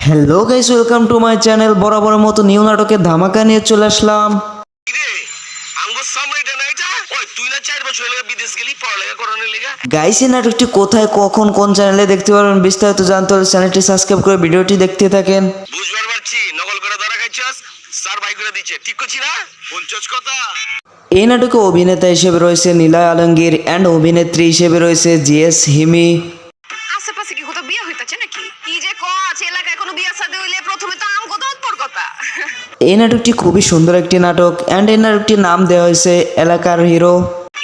Hello guys, welcome to my channel. বরাবরের মতো new নাটকের ধামাকা নিয়ে চলে আসলাম। গাইস, এই নাটকটি কোথায়, কখন, কোন চ্যানেলে দেখতে পারবেন বিস্তারিত জানতে হলে চ্যানেলটি সাবস্ক্রাইব করে ভিডিওটি দেখতে থাকেন। বুঝবার পারছি নকল করে ধরা খাইছস, স্যার বাই করে দিচ্ছে, ঠিক করছি না? পঞ্চাশ কথা। এই নাটকে অভিনেতা হিসেবে রয়েছে নিলয় আলমগীর অ্যান্ড অভিনেত্রী হিসেবে রয়েছে জিএস হিমি। আশেপাশে কি কোথাও বিয়ে হইতাছে নাকি? কি যে কচ এলাকায় কোনো বিয়া শাদী হইলে প্রথমে তো আম কথা উৎপর কথা। এই নাটকটি খুবই সুন্দর একটি নাটক অ্যান্ড এই নাটকটির নাম দেওয়া হয়েছে এলাকার হিরো।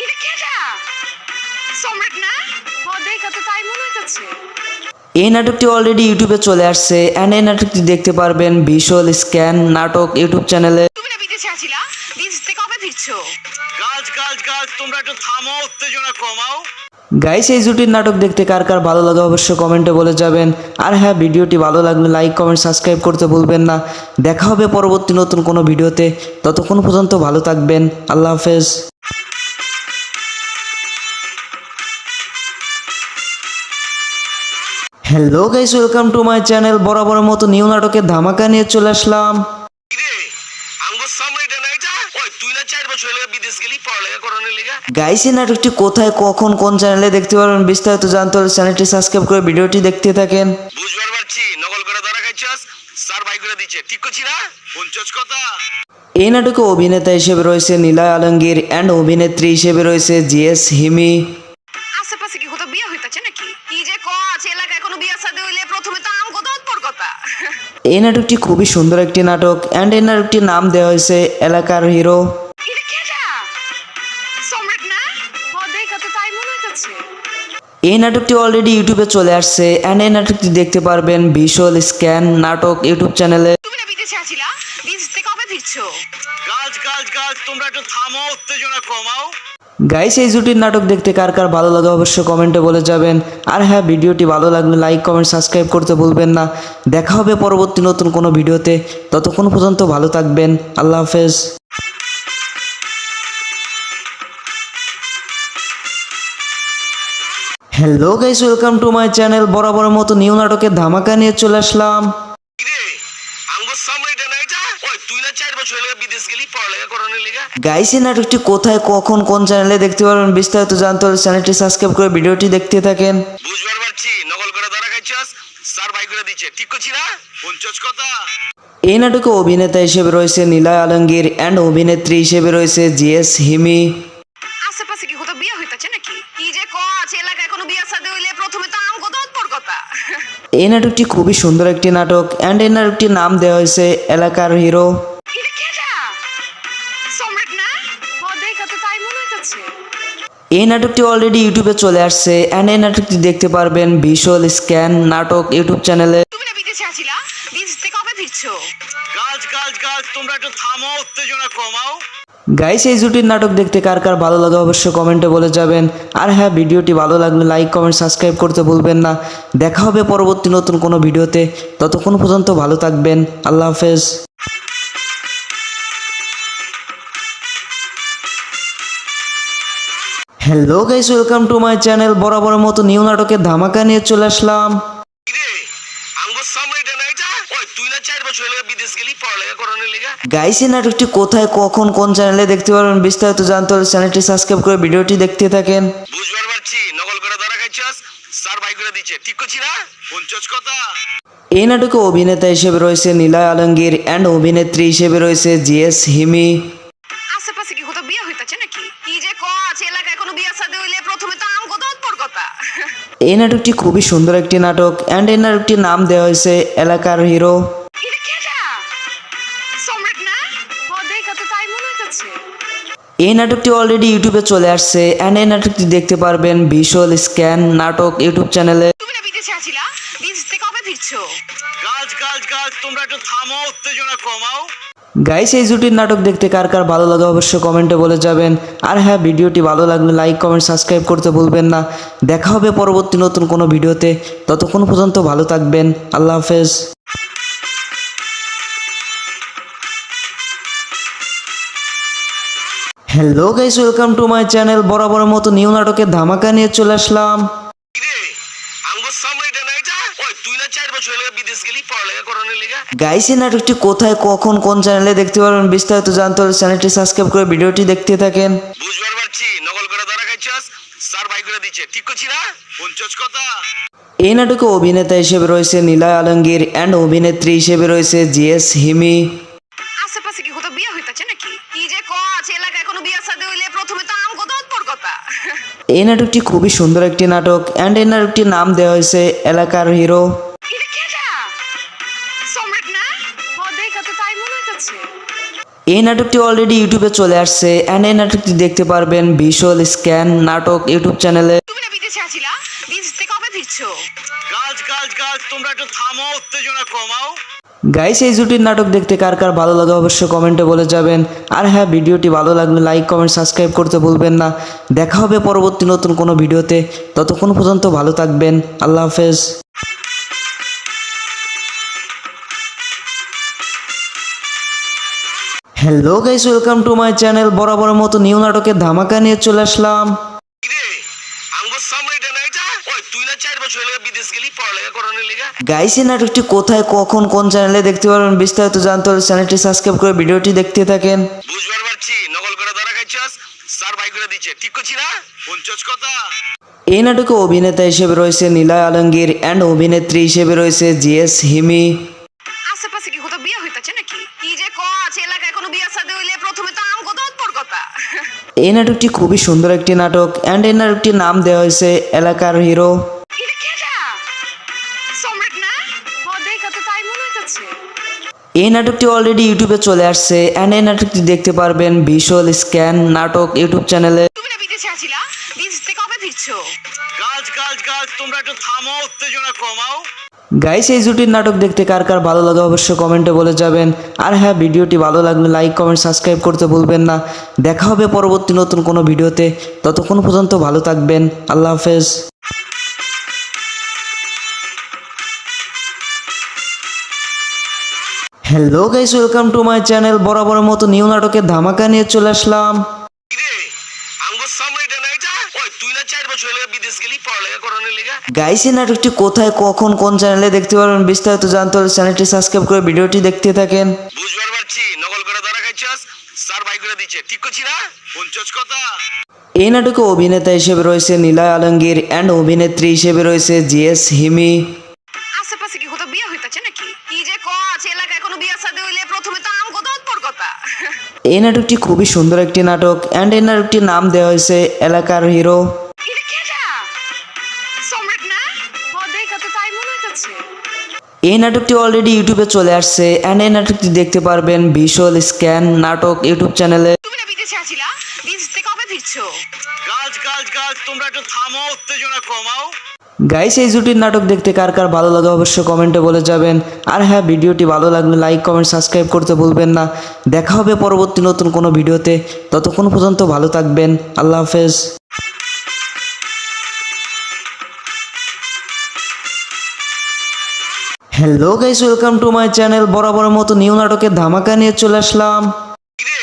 এটা কেডা? সম্রাট না? ও দেখা তো তাই মনে হইতাছে। এই নাটকটি অলরেডি ইউটিউবে চলে আসছে অ্যান্ড এই নাটকটি দেখতে পারবেন ভিজুয়াল স্ক্যান নাটক ইউটিউব চ্যানেলে। তুমি না বিদেশে আছিলা? বিদেশ থেকে কবে ফিরছো? গাছ গাছ গাছ, তোমরা একটু থামো, উত্তেজনা কমাও। গাইস, এই জুটির নাটক দেখতে কার কার ভালো লাগে অবশ্যই কমেন্টে বলে যাবেন। আর হ্যাঁ, ভিডিওটি ভালো লাগলে লাইক কমেন্ট সাবস্ক্রাইব করতে ভুলবেন না। দেখা হবে পরবর্তী নতুন কোনো ভিডিওতে। ততক্ষণ পর্যন্ত ভালো থাকবেন। আল্লাহ হাফেজ। Hello guys, welcome to my channel. বরাবরের মতো নিউ নাটকের ধামাকা নিয়ে চলে আসলাম। কিরে আঙ্গুর সম্রাট না এটা? ওই তুই না 4 বছর হলো বিদেশ গেলি পড়ালেখা করানোর লিগা? গাইস, এই নাটকটি কোথায়, কখন, কোন চ্যানেলে দেখতে পারবেন বিস্তারিত জানতে হলে চ্যানেলটি সাবস্ক্রাইব করে ভিডিওটি দেখতে থাকেন। বুঝবার পারছি নকল করে ধরা খাইছস, স্যার বাই করে দিচ্ছে, ঠিক করছি না? পঞ্চাশ কথা। এই নাটকে অভিনেতা হিসেবে রয়েছে নিলয় আলমগীর অ্যান্ড অভিনেত্রী হিসেবে রয়েছে জিএস হিমি। আশেপাশে কি কোথাও বিয়ে হইতাছে নাকি? কি যে কচ এলাকায় কোনো বিয়া শাদী হইলে প্রথমে তো আম কথা উৎপর কথা। এই নাটকটি খুবই সুন্দর একটি নাটক অ্যান্ড এই নাটকটির নাম দেওয়া হয়েছে এলাকার হিরো। এটা কেডা? সম্রাট না? ও দেখা তো তাই মনে হইতাছে। এই নাটকটি অলরেডি ইউটিউবে চলে আসছে অ্যান্ড এই নাটকটি দেখতে পারবেন ভিজুয়াল স্ক্যান নাটক ইউটিউব চ্যানেলে। তুমি না বিদেশে আছিলা? বিদেশ থেকে কবে ফিরছো? গাছ গাছ গাছ, তোমরা একটু থামো, উত্তেজনা কমাও। গাইস, এই জুটির নাটক দেখতে কার কার ভালো লাগে অবশ্যই কমেন্টে বলে যাবেন। আর হ্যাঁ, ভিডিওটি ভালো লাগলে লাইক কমেন্ট সাবস্ক্রাইব করতে ভুলবেন না। দেখা হবে পরবর্তী নতুন কোনো ভিডিওতে। ততক্ষণ পর্যন্ত ভালো থাকবেন। আল্লাহ হাফেজ। Hello guys, welcome to my channel. বরাবরের মতো নিউ নাটকের ধামাকা নিয়ে চলে আসলাম। কিরে আঙ্গুর সম্রাট না এটা? ওই তুই না 4 বছর হলো বিদেশ গেলি পড়ালেখা করানোর লিগা? গাইস, এই নাটকটি কোথায়, কখন, কোন চ্যানেলে দেখতে পারবেন বিস্তারিত জানতে হলে চ্যানেলটি সাবস্ক্রাইব করে ভিডিওটি দেখতে থাকেন। বুঝবার পারছি নকল করে ধরা খাইছস, স্যার বাই করে দিচ্ছে, ঠিক করছি না? পঞ্চাশ কথা। এই নাটকে অভিনেতা হিসেবে রয়েছে নিলয় আলমগীর অ্যান্ড অভিনেত্রী হিসেবে রয়েছে জিএস হিমি। আশেপাশে কি কোথাও বিয়ে হইতাছে নাকি? কি যে কচ এলাকায় কোনো বিয়া শাদী হইলে প্রথমে তো আম কথা উৎপর কথা। এই নাটকটি খুবই সুন্দর একটি নাটক অ্যান্ড এই নাটকটির নাম দেওয়া হয়েছে এলাকার হিরো। এটা কেডা? সম্রাট না? ও দেখা তো তাই মনে হইতাছে। এই নাটকটি অলরেডি ইউটিউবে চলে আসছে অ্যান্ড এই নাটকটি দেখতে পারবেন ভিজুয়াল স্ক্যান নাটক ইউটিউব চ্যানেলে। তুমি না বিদেশে আছিলা? বিদেশ থেকে কবে ফিরছো? গাছ গাছ গাছ, তোমরা একটু থামো, উত্তেজনা কমাও। গাইস, এই জুটির নাটক দেখতে কার কার ভালো লাগে অবশ্যই কমেন্টে বলে যাবেন। আর হ্যাঁ, ভিডিওটি ভালো লাগলে লাইক কমেন্ট সাবস্ক্রাইব করতে ভুলবেন না। দেখা হবে পরবর্তী নতুন কোনো ভিডিওতে। ততক্ষণ পর্যন্ত ভালো থাকবেন। আল্লাহ হাফেজ। Hello guys, welcome to my channel. বরাবরের মতো নিউ নাটকের ধামাকা নিয়ে চলে আসলাম। কিরে আঙ্গুর সম্রাট না এটা? ওই তুই না 4 বছর হলো বিদেশ গেলি পড়ালেখা করানোর লিগা? গাইস, এই নাটকটি কোথায়, কখন, কোন চ্যানেলে দেখতে পারবেন বিস্তারিত জানতে হলে চ্যানেলটি সাবস্ক্রাইব করে ভিডিওটি দেখতে থাকেন। বুঝবার পারছি নকল করে ধরা খাইছস, স্যার বাই করে দিচ্ছে, ঠিক করছি না? পঞ্চাশ কথা। এই নাটকে অভিনেতা হিসেবে রয়েছে নিলয় আলমগীর অ্যান্ড অভিনেত্রী হিসেবে রয়েছে জিএস হিমি। আশেপাশে কি কোথাও বিয়ে হইতাছে নাকি? কি যে কচ এলাকায় কোনো বিয়া শাদী হইলে প্রথমে তো আম কথা উৎপর কথা। এই নাটকটি খুবই সুন্দর একটি নাটক অ্যান্ড এই নাটকটির নাম দেওয়া হয়েছে এলাকার হিরো। এটা কেডা? সম্রাট না? ও দেখা তো তাই মনে হইতাছে। এই নাটকটি অলরেডি ইউটিউবে চলে আসছে অ্যান্ড এই নাটকটি দেখতে পারবেন ভিজুয়াল স্ক্যান নাটক ইউটিউব চ্যানেলে। তুমি না বিদেশে আছিলা? বিদেশ থেকে কবে ফিরছো? গাছ গাছ গাছ, তোমরা একটু থামো, উত্তেজনা কমাও। গাইস, এই জুটির নাটক দেখতে কার কার ভালো লাগে অবশ্যই কমেন্টে বলে যাবেন। আর হ্যাঁ, ভিডিওটি ভালো লাগলে লাইক কমেন্ট সাবস্ক্রাইব করতে ভুলবেন না। দেখা হবে পরবর্তী নতুন কোনো ভিডিওতে। ততক্ষণ পর্যন্ত ভালো থাকবেন। আল্লাহ হাফেজ। Hello guys, welcome to my channel. বরাবরের মতো নিউ নাটকের ধামাকা নিয়ে চলে আসলাম। কিরে আঙ্গুর সম্রাট না এটা? ওই তুই না 4 বছর হয়ে বিদেশ গেলি পড়ালেখা করানোর লেগা। গাইস এই নাটকটি কোথায় কখন কোন চ্যানেলে দেখতে পারবেন বিস্তারিত জানতে হলে চ্যানেলটি সাবস্ক্রাইব করে ভিডিওটি দেখতে থাকেন। বুঝবার পারছি নকল করে ধরা খাইছস, স্যার ভাই করে দিচ্ছে, ঠিক করছি না? পঞ্চাশ কথা। এই নাটকে অভিনেতা হিসেবে রয়েছে নিলয় আলমগীর অ্যান্ড অভিনেত্রী হিসেবে রয়েছে জিএস হিমি। আশেপাশে কি কোথাও বিয়ে হইতাছে নাকি? কি যে কস এলাকায় কোনো বিয়া শাদী হইলে প্রথমে তো আম কথা উৎপর কথা। এই নাটকটি খুবই সুন্দর একটি নাটক অ্যান্ড এই নাটকটির নাম দেওয়া হয়েছে এলাকার হিরো। এটা কেডা? সম্রাট না? ও দেখা তো তাই মনে হইতাছে। এই নাটকটি অলরেডি ইউটিউবে চলে আসছে অ্যান্ড এই নাটকটি দেখতে পারবেন ভিজুয়াল স্ক্যান নাটক ইউটিউব চ্যানেলে। তুমি না বিদেশে আছিলা? বিদেশ থেকে কবে ফিরছো? গাছ তোমরা একটু থামো, উত্তেজনা কমাও। গাইস এই জুটির নাটক দেখতে কার কার ভালো লাগে অবশ্যই কমেন্টে বলে যাবেন। আর হ্যাঁ, ভিডিওটি ভালো লাগলে লাইক কমেন্ট সাবস্ক্রাইব করতে ভুলবেন না। দেখা হবে পরবর্তী নতুন কোনো ভিডিওতে, ততক্ষণ পর্যন্ত ভালো থাকবেন। আল্লাহ হাফেজ। Hello guys, welcome to my channel. বরাবরের মতো নিউ নাটকের ধামাকা নিয়ে চলে আসলাম। কিরে আঙ্গুর সম্রাট না এটা? ওই তুই না 4 বছর হয়ে বিদেশ গেলি পড়ালেখা করানোর লেগা। গাইস এই নাটকটি কোথায় কখন কোন চ্যানেলে দেখতে পারবেন বিস্তারিত জানতে হলে চ্যানেলটি সাবস্ক্রাইব করে ভিডিওটি দেখতে থাকেন। বুঝবার পারছি নকল করে ধরা খাইছস, স্যার ভাই করে দিচ্ছে, ঠিক করছি না? পঞ্চাশ কথা। এই নাটকে অভিনেতা হিসেবে রয়েছে নিলয় আলমগীর অ্যান্ড অভিনেত্রী হিসেবে রয়েছে জিএস হিমি। আশেপাশে কি কোথাও বিয়ে হইতাছে নাকি? কি যে কস এলাকায় কোনো বিয়া শাদী হইলে প্রথমে তো আম কথা উৎপর কথা। এই নাটকটি খুবই সুন্দর একটি নাটক অ্যান্ড এই নাটকটির নাম দেওয়া হয়েছে এলাকার হিরো। এটা কেডা? সম্রাট না? ও দেখা তো তাই মনে হইতাছে। এই নাটকটি অলরেডি ইউটিউবে চলে আসছে অ্যান্ড এই নাটকটি দেখতে পারবেন ভিজুয়াল স্ক্যান নাটক ইউটিউব চ্যানেলে। তুমি না বিদেশে আছিলা? বিদেশ থেকে কবে ফিরছো? গাছ তোমরা একটু থামো, উত্তেজনা কমাও। গাইস এই জুটির নাটক দেখতে কার কার ভালো লাগে অবশ্যই কমেন্টে বলে যাবেন। আর হ্যাঁ, ভিডিওটি ভালো লাগলে লাইক কমেন্ট সাবস্ক্রাইব করতে ভুলবেন না। দেখা হবে পরবর্তী নতুন কোনো ভিডিওতে, ততক্ষণ পর্যন্ত ভালো থাকবেন। আল্লাহ হাফেজ। Hello guys, welcome to my channel. বরাবরের মতো নিউ নাটকের ধামাকা নিয়ে চলে আসলাম। কিরে আঙ্গুর সম্রাট না এটা? ওই তুই না 4 বছর হয়ে বিদেশ গেলি পড়ালেখা করানোর লেগা। গাইস এই নাটকটি কোথায় কখন কোন চ্যানেলে দেখতে পারবেন বিস্তারিত জানতে হলে চ্যানেলটি সাবস্ক্রাইব করে ভিডিওটি দেখতে থাকেন। বুঝবার পারছি নকল করে ধরা খাইছস, স্যার ভাই করে দিচ্ছে, ঠিক করছি না? পঞ্চাশ কথা। এই নাটকে অভিনেতা হিসেবে রয়েছে নিলয় আলমগীর অ্যান্ড অভিনেত্রী হিসেবে রয়েছে জিএস হিমি। আশেপাশে কি কোথাও বিয়ে হইতাছে নাকি? কি যে কস এলাকায় কোনো বিয়া শাদী হইলে প্রথমে তো আম কথা উৎপর কথা। এই নাটকটি খুবই সুন্দর একটি নাটক অ্যান্ড এই নাটকটির নাম দেওয়া হয়েছে এলাকার হিরো। এটা কেডা? সম্রাট না? ও দেখা তো তাই মনে হইতাছে। এই নাটকটি অলরেডি ইউটিউবে চলে আসছে অ্যান্ড এই নাটকটি দেখতে পারবেন ভিজুয়াল স্ক্যান নাটক ইউটিউব চ্যানেলে। তুমি না বিদেশে আছিলা? বিদেশ থেকে কবে ফিরছো? গাছ তোমরা একটু থামো, উত্তেজনা কমাও। গাইস এই জুটির নাটক দেখতে কার কার ভালো লাগে অবশ্যই কমেন্টে বলে যাবেন। আর হ্যাঁ, ভিডিওটি ভালো লাগলে লাইক কমেন্ট সাবস্ক্রাইব করতে ভুলবেন না। দেখা হবে পরবর্তী নতুন কোনো ভিডিওতে, ততক্ষণ পর্যন্ত ভালো থাকবেন। আল্লাহ হাফেজ। Hello guys, welcome to my channel. বরাবরের মতো নিউ নাটকের ধামাকা নিয়ে চলে আসলাম। কিরে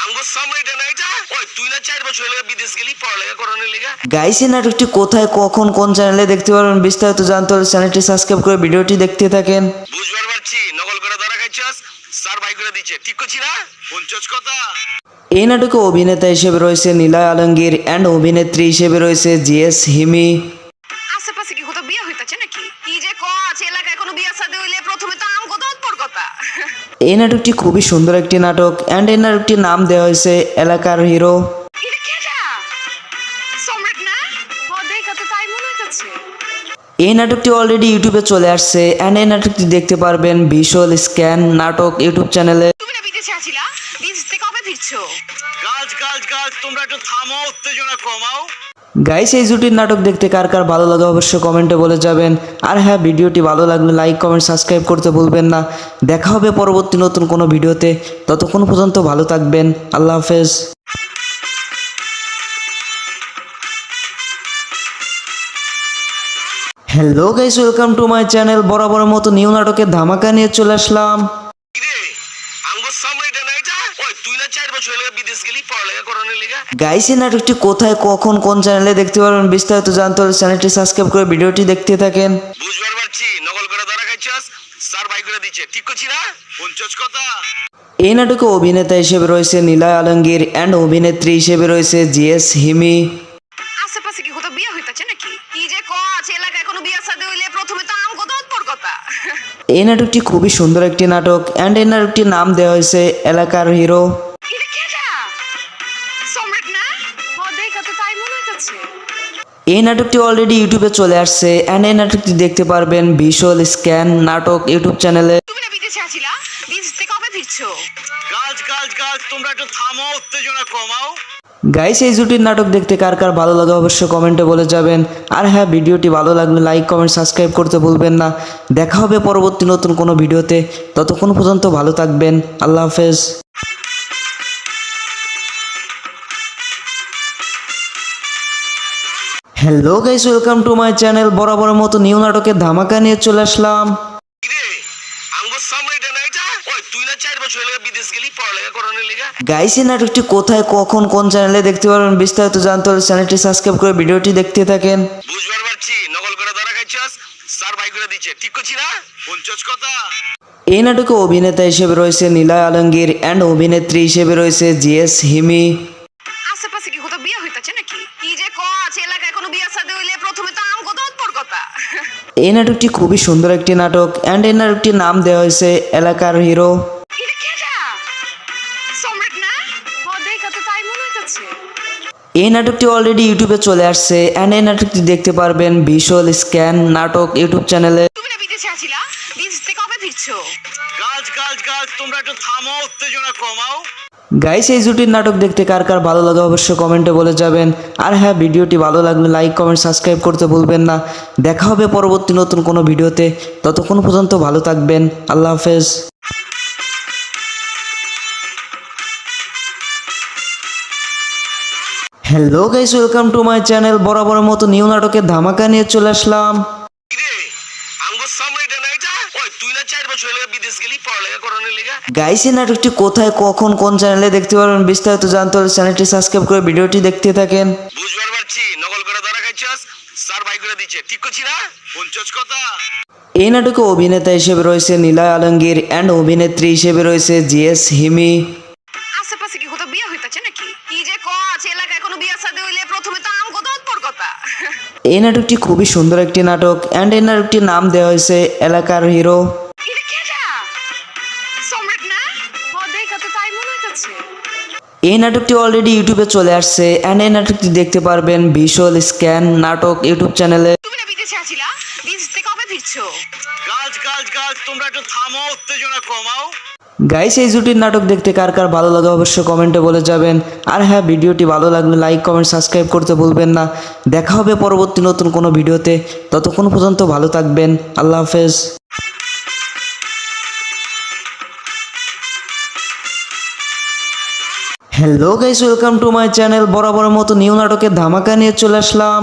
আঙ্গুর সম্রাট না এটা? ওই তুই না 4 বছর হয়ে বিদেশ গেলি পড়ালেখা করানোর লেগা। গাইস এই নাটকটি কোথায় কখন কোন চ্যানেলে দেখতে পারবেন বিস্তারিত জানতে হলে চ্যানেলটি সাবস্ক্রাইব করে ভিডিওটি দেখতে থাকেন। বুঝবার পারছি নকল করে ধরা খাইছস, স্যার ভাই করে দিচ্ছে, ঠিক করছি না? পঞ্চাশ কথা। এই নাটকে অভিনেতা হিসেবে রয়েছে নিলয় আলমগীর অ্যান্ড অভিনেত্রী হিসেবে রয়েছে জিএস হিমি। আশেপাশে কি কোথাও বিয়ে হইতাছে নাকি? কি যে কস এলাকায় কোনো বিয়া শাদী হইলে প্রথমে তো আম কথা উৎপর কথা। এই নাটকটি খুবই সুন্দর একটি নাটক অ্যান্ড এই নাটকটির নাম দেওয়া হয়েছে এলাকার হিরো। এটা কেডা? সম্রাট না? ও দেখা তো তাই মনে হইতাছে। এই নাটকটি অলরেডি ইউটিউবে চলে আসছে অ্যান্ড এই নাটকটি দেখতে পারবেন ভিজুয়াল স্ক্যান নাটক ইউটিউব চ্যানেলে। তুমি না বিদেশে আছিলা? বিদেশ থেকে কবে ফিরছো? গাছ তোমরা একটু থামো, উত্তেজনা কমাও। গাইস এই জুটির নাটক দেখতে কার কার ভালো লাগে অবশ্যই কমেন্টে বলে যাবেন। আর হ্যাঁ, ভিডিওটি ভালো লাগলে লাইক কমেন্ট সাবস্ক্রাইব করতে ভুলবেন না। দেখা হবে পরবর্তী নতুন কোনো ভিডিওতে, ততক্ষণ পর্যন্ত ভালো থাকবেন। আল্লাহ হাফেজ। Hello guys, welcome to my channel. বরাবরের মতো নিউ নাটকের ধামাকা নিয়ে চলে আসলাম। কিরে আঙ্গুর সম্রাট না এটা? ওই তুই না 4 বছর হয়ে বিদেশ গেলি পড়ালেখা করানোর লেগা। গাইস এই নাটকটি কোথায় কখন কোন চ্যানেলে দেখতে পারবেন বিস্তারিত জানতে হলে চ্যানেলটি সাবস্ক্রাইব করে ভিডিওটি দেখতে থাকেন। বুঝবার পারছি নকল করে ধরা খাইছস স্যার ভাই করে দিচ্ছে ঠিক করছি না পঞ্চাশ কথা এই নাটকে অভিনেতা হিসেবে রয়েছে নীলয় আলমগীর অ্যান্ড অভিনেত্রী হিসেবে রয়েছে জিএস হিমি। আশেপাশে কি কোথাও বিয়ে হইতাছে নাকি? কি যে কস এলাকায় কোনো বিয়া শাদী হইলে প্রথমে তো আমগো তো তোর কথা। এই নাটকটি খুবই সুন্দর একটি নাটক অ্যান্ড এই নাটকটির নাম দেওয়া হয়েছে এলাকার হিরো। এটা কেডা? সম্রাট না? ও দেখা তো তাই মনে হইতাছে। এই নাটকটি অলরেডি ইউটিউবে চলে আসছে অ্যান্ড এই নাটকটি দেখতে পারবেন ভিজুয়াল স্ক্যান নাটক ইউটিউব চ্যানেলে। তুমি না বিদেশে আছিলা? বিদেশ থেকে কবে ফিরছো? গাছ গাছ গাছ তোমরা একটু থামো উত্তেজনা কমাও গাইস এই জুটির নাটক দেখতে কার কার ভালো লাগে অবশ্যই কমেন্টে বলে যাবেন। আর হ্যাঁ, ভিডিওটি ভালো লাগলে লাইক কমেন্ট সাবস্ক্রাইব করতে ভুলবেন না। দেখা হবে পরবর্তী নতুন কোনো ভিডিওতে। ততক্ষণ পর্যন্ত ভালো থাকবেন। আল্লাহ হাফেজ। Hello guys, welcome to my channel. বরাবরের মতো নিউ নাটকের ধামাকা নিয়ে চলে আসলাম। কিরে আঙ্গুর সামরিটা না এটা ওই তুই না 4 বছর হলো বিদেশ গেলি পড়ালেখা করানোর লেগা গাইস এই নাটকটি কোথায় কখন কোন চ্যানেলে দেখতে পারবেন বিস্তারিত জানতে হলে চ্যানেলটি সাবস্ক্রাইব করে ভিডিওটি দেখতে থাকেন। বুঝবার পারছি নকল করে ধরা খাইছস স্যার ভাই করে দিচ্ছে ঠিক করছি না পঞ্চাশ কথা এই নাটকে অভিনেতা হিসেবে রয়েছে নীলয় আলমগীর অ্যান্ড অভিনেত্রী হিসেবে রয়েছে জিএস হিমি। আশেপাশে কি কোথাও বিয়ে হইতাছে নাকি? কি যে কস এলাকায় কোনো বিয়া শাদী হইলে প্রথমে তো আমগো তো তোর কথা। এই নাটকটি খুবই সুন্দর একটি নাটক অ্যান্ড এই নাটকটির নাম দেওয়া হয়েছে এলাকার হিরো। এটা কেডা? সম্রাট না? ও দেখা তো তাই মনে হইতাছে। এই নাটকটি অলরেডি ইউটিউবে চলে আসছে অ্যান্ড এই নাটকটি দেখতে পারবেন ভিজুয়াল স্ক্যান নাটক ইউটিউব চ্যানেলে। তুমি না বিদেশে আছিলা? বিদেশ থেকে কবে ফিরছো? গাছ গাছ গাছ তোমরা একটু থামো উত্তেজনা কমাও গাইস এই জুটির নাটক দেখতে কার কার ভালো লাগে অবশ্যই কমেন্টে বলে যাবেন। আর হ্যাঁ, ভিডিওটি ভালো লাগলে লাইক কমেন্ট সাবস্ক্রাইব করতে ভুলবেন না। দেখা হবে পরবর্তী নতুন কোনো ভিডিওতে। ততক্ষণ পর্যন্ত ভালো থাকবেন। আল্লাহ হাফেজ। Hello guys, welcome to my channel. বরাবরের মতো নিউ নাটকের ধামাকা নিয়ে চলে আসলাম। কিরে আঙ্গুর সামরিটা না এটা ওই তুই না 4 বছর হলো বিদেশ গেলি পড়ালেখা করানোর লেগা গাইস এই নাটকটি কোথায় কখন কোন চ্যানেলে দেখতে পারবেন বিস্তারিত জানতে হলে চ্যানেলটি সাবস্ক্রাইব করে ভিডিওটি দেখতে থাকেন। বুঝবার পারছি নকল করে ধরা খাইছস স্যার ভাই করে দিচ্ছে ঠিক করছি না পঞ্চাশ কথা এই নাটকে অভিনেতা হিসেবে রয়েছে নীলয় আলমগীর অ্যান্ড অভিনেত্রী হিসেবে রয়েছে জিএস হিমি। আশেপাশে কি কোথাও বিয়ে হইতাছে নাকি? কি যে কস এলাকায় কোনো বিয়া শাদী হইলে প্রথমে তো আমগো তো তোর কথা। এই নাটকটি খুবই সুন্দর একটি নাটক অ্যান্ড এই নাটকটির নাম দেওয়া হয়েছে এলাকার হিরো। এটা কেডা? সম্রাট না? ও দেখা তো তাই মনে হইতাছে। এই নাটকটি অলরেডি ইউটিউবে চলে আসছে অ্যান্ড এই নাটকটি দেখতে পারবেন ভিজুয়াল স্ক্যান নাটক ইউটিউব চ্যানেলে। তুমি না বিদেশে আছিলা? বিদেশ থেকে কবে ফিরছো? গাছ গাছ গাছ তোমরা একটু থামো উত্তেজনা কমাও গাইস এই জুটির নাটক দেখতে কার কার ভালো লাগে অবশ্যই কমেন্টে বলে যাবেন। আর হ্যাঁ, ভিডিওটি ভালো লাগলে লাইক কমেন্ট সাবস্ক্রাইব করতে ভুলবেন না। দেখা হবে পরবর্তী নতুন কোনো ভিডিওতে। ততক্ষণ পর্যন্ত ভালো থাকবেন। আল্লাহ হাফেজ। Hello guys, welcome to my channel. বরাবরের মতো নিউ নাটকের ধামাকা নিয়ে চলে আসলাম।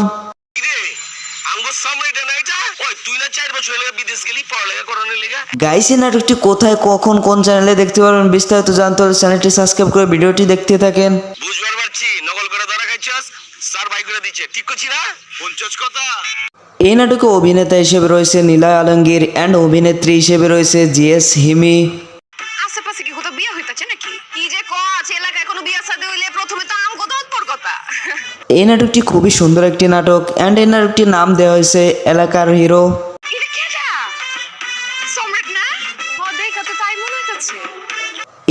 কিরে আঙ্গুর সামরিটা না এটা ওই তুই না 4 বছর হলো বিদেশ গেলি পড়ালেখা করানোর লেগা গাইস এই নাটকটি কোথায় কখন কোন চ্যানেলে দেখতে পারবেন বিস্তারিত জানতে হলে চ্যানেলটি সাবস্ক্রাইব করে ভিডিওটি দেখতে থাকেন। বুঝবার পারছি নকল করে ধরা খাইছস স্যার ভাই করে দিচ্ছে ঠিক করছি না পঞ্চাশ কথা এই নাটকে অভিনেতা হিসেবে রয়েছে নীলয় আলমগীর অ্যান্ড অভিনেত্রী হিসেবে রয়েছে জিএস হিমি। আশেপাশে কি কোথাও বিয়ে হইতাছে নাকি? কি যে কস এলাকায় কোনো বিয়া শাদী হইলে প্রথমে তো আমগো তো তোর কথা। এই নাটকটি খুবই সুন্দর একটি নাটক অ্যান্ড এই নাটকটির নাম দেওয়া হয়েছে এলাকার হিরো। এটা কেডা? সম্রাট না? ও দেখা তো তাই মনে হইতাছে।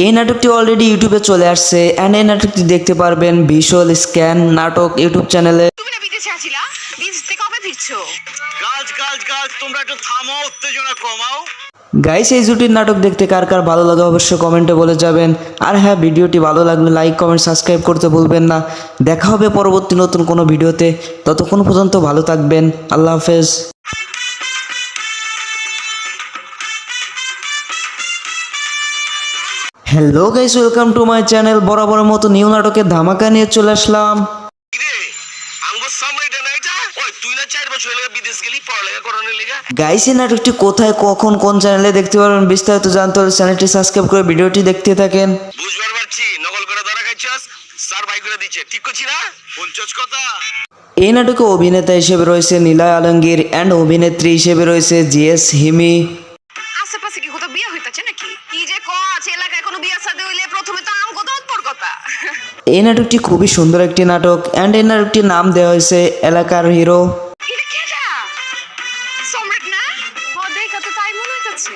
এই নাটকটি অলরেডি ইউটিউবে চলে আসছে অ্যান্ড এই নাটকটি দেখতে পারবেন ভিজুয়াল স্ক্যান নাটক ইউটিউব চ্যানেলে। তুমি না বিদেশে আছিলা? বিদেশ থেকে কবে ফিরছো? গাছ গাছ গাছ তোমরা একটু থামো উত্তেজনা কমাও গাইস এই জুটির নাটক দেখতে কার কার ভালো লাগে অবশ্যই কমেন্টে বলে যাবেন। আর হ্যাঁ, ভিডিওটি ভালো লাগলে লাইক কমেন্ট সাবস্ক্রাইব করতে ভুলবেন না। দেখা হবে পরবর্তী নতুন কোনো ভিডিওতে। ততক্ষণ পর্যন্ত ভালো থাকবেন। আল্লাহ হাফেজ। Hello guys, welcome to my channel. বরাবরের মতো নিউ নাটকের ধামাকা নিয়ে চলে আসলাম। কিরে আঙ্গুর সামরিটা না এটা ওই তুই না 4 বছর হলো বিদেশ গেলি পড়ালেখা করানোর লেগা গাইস এই নাটকটি কোথায় কখন কোন চ্যানেলে দেখতে পারবেন বিস্তারিত জানতে হলে চ্যানেলটি সাবস্ক্রাইব করে ভিডিওটি দেখতে থাকেন। বুঝবার পারছি নকল করে ধরা খাইছস স্যার ভাই করে দিচ্ছে ঠিক করছি না পঞ্চাশ কথা এই নাটকে অভিনেতা হিসেবে রয়েছে নীলয় আলমগীর অ্যান্ড অভিনেত্রী হিসেবে রয়েছে জিএস হিমি। এই নাটকটি খুবই সুন্দর একটি নাটক অ্যান্ড এই নাটকটির নাম দেওয়া হয়েছে এলাকার হিরো। এটা কেডা? সম্রাট না? ও দেখা তো তাই মনে হচ্ছে।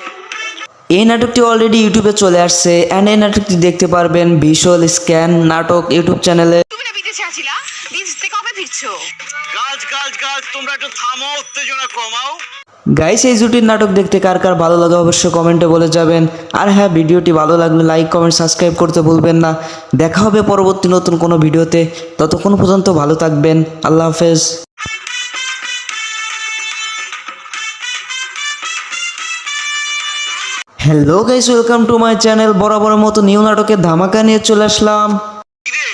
এই নাটকটি অলরেডি ইউটিউবে চলে আসছে অ্যান্ড এই নাটকটি দেখতে পারবেন ভিজুয়াল স্ক্যান নাটক ইউটিউব চ্যানেলে। তুমি না বিদেশে আছিলা? বিদেশ থেকে কবে ফিরছো? গাছ গাছ গাছ তোমরা একটু থামো, উত্তেজনা কমাও। গাইস এই জুটির নাটক দেখতে কার কার ভালো লাগে অবশ্যই কমেন্টে বলে যাবেন। আর হ্যাঁ, ভিডিওটি ভালো লাগলে লাইক কমেন্ট সাবস্ক্রাইব করতে ভুলবেন না। দেখা হবে পরবর্তী নতুন কোনো ভিডিওতে, ততক্ষণ পর্যন্ত ভালো থাকবেন। আল্লাহ হাফেজ। Hello guys, welcome to my channel. বরাবরের মতো নিউ নাটকের ধামাকা নিয়ে চলে আসলাম। কিরে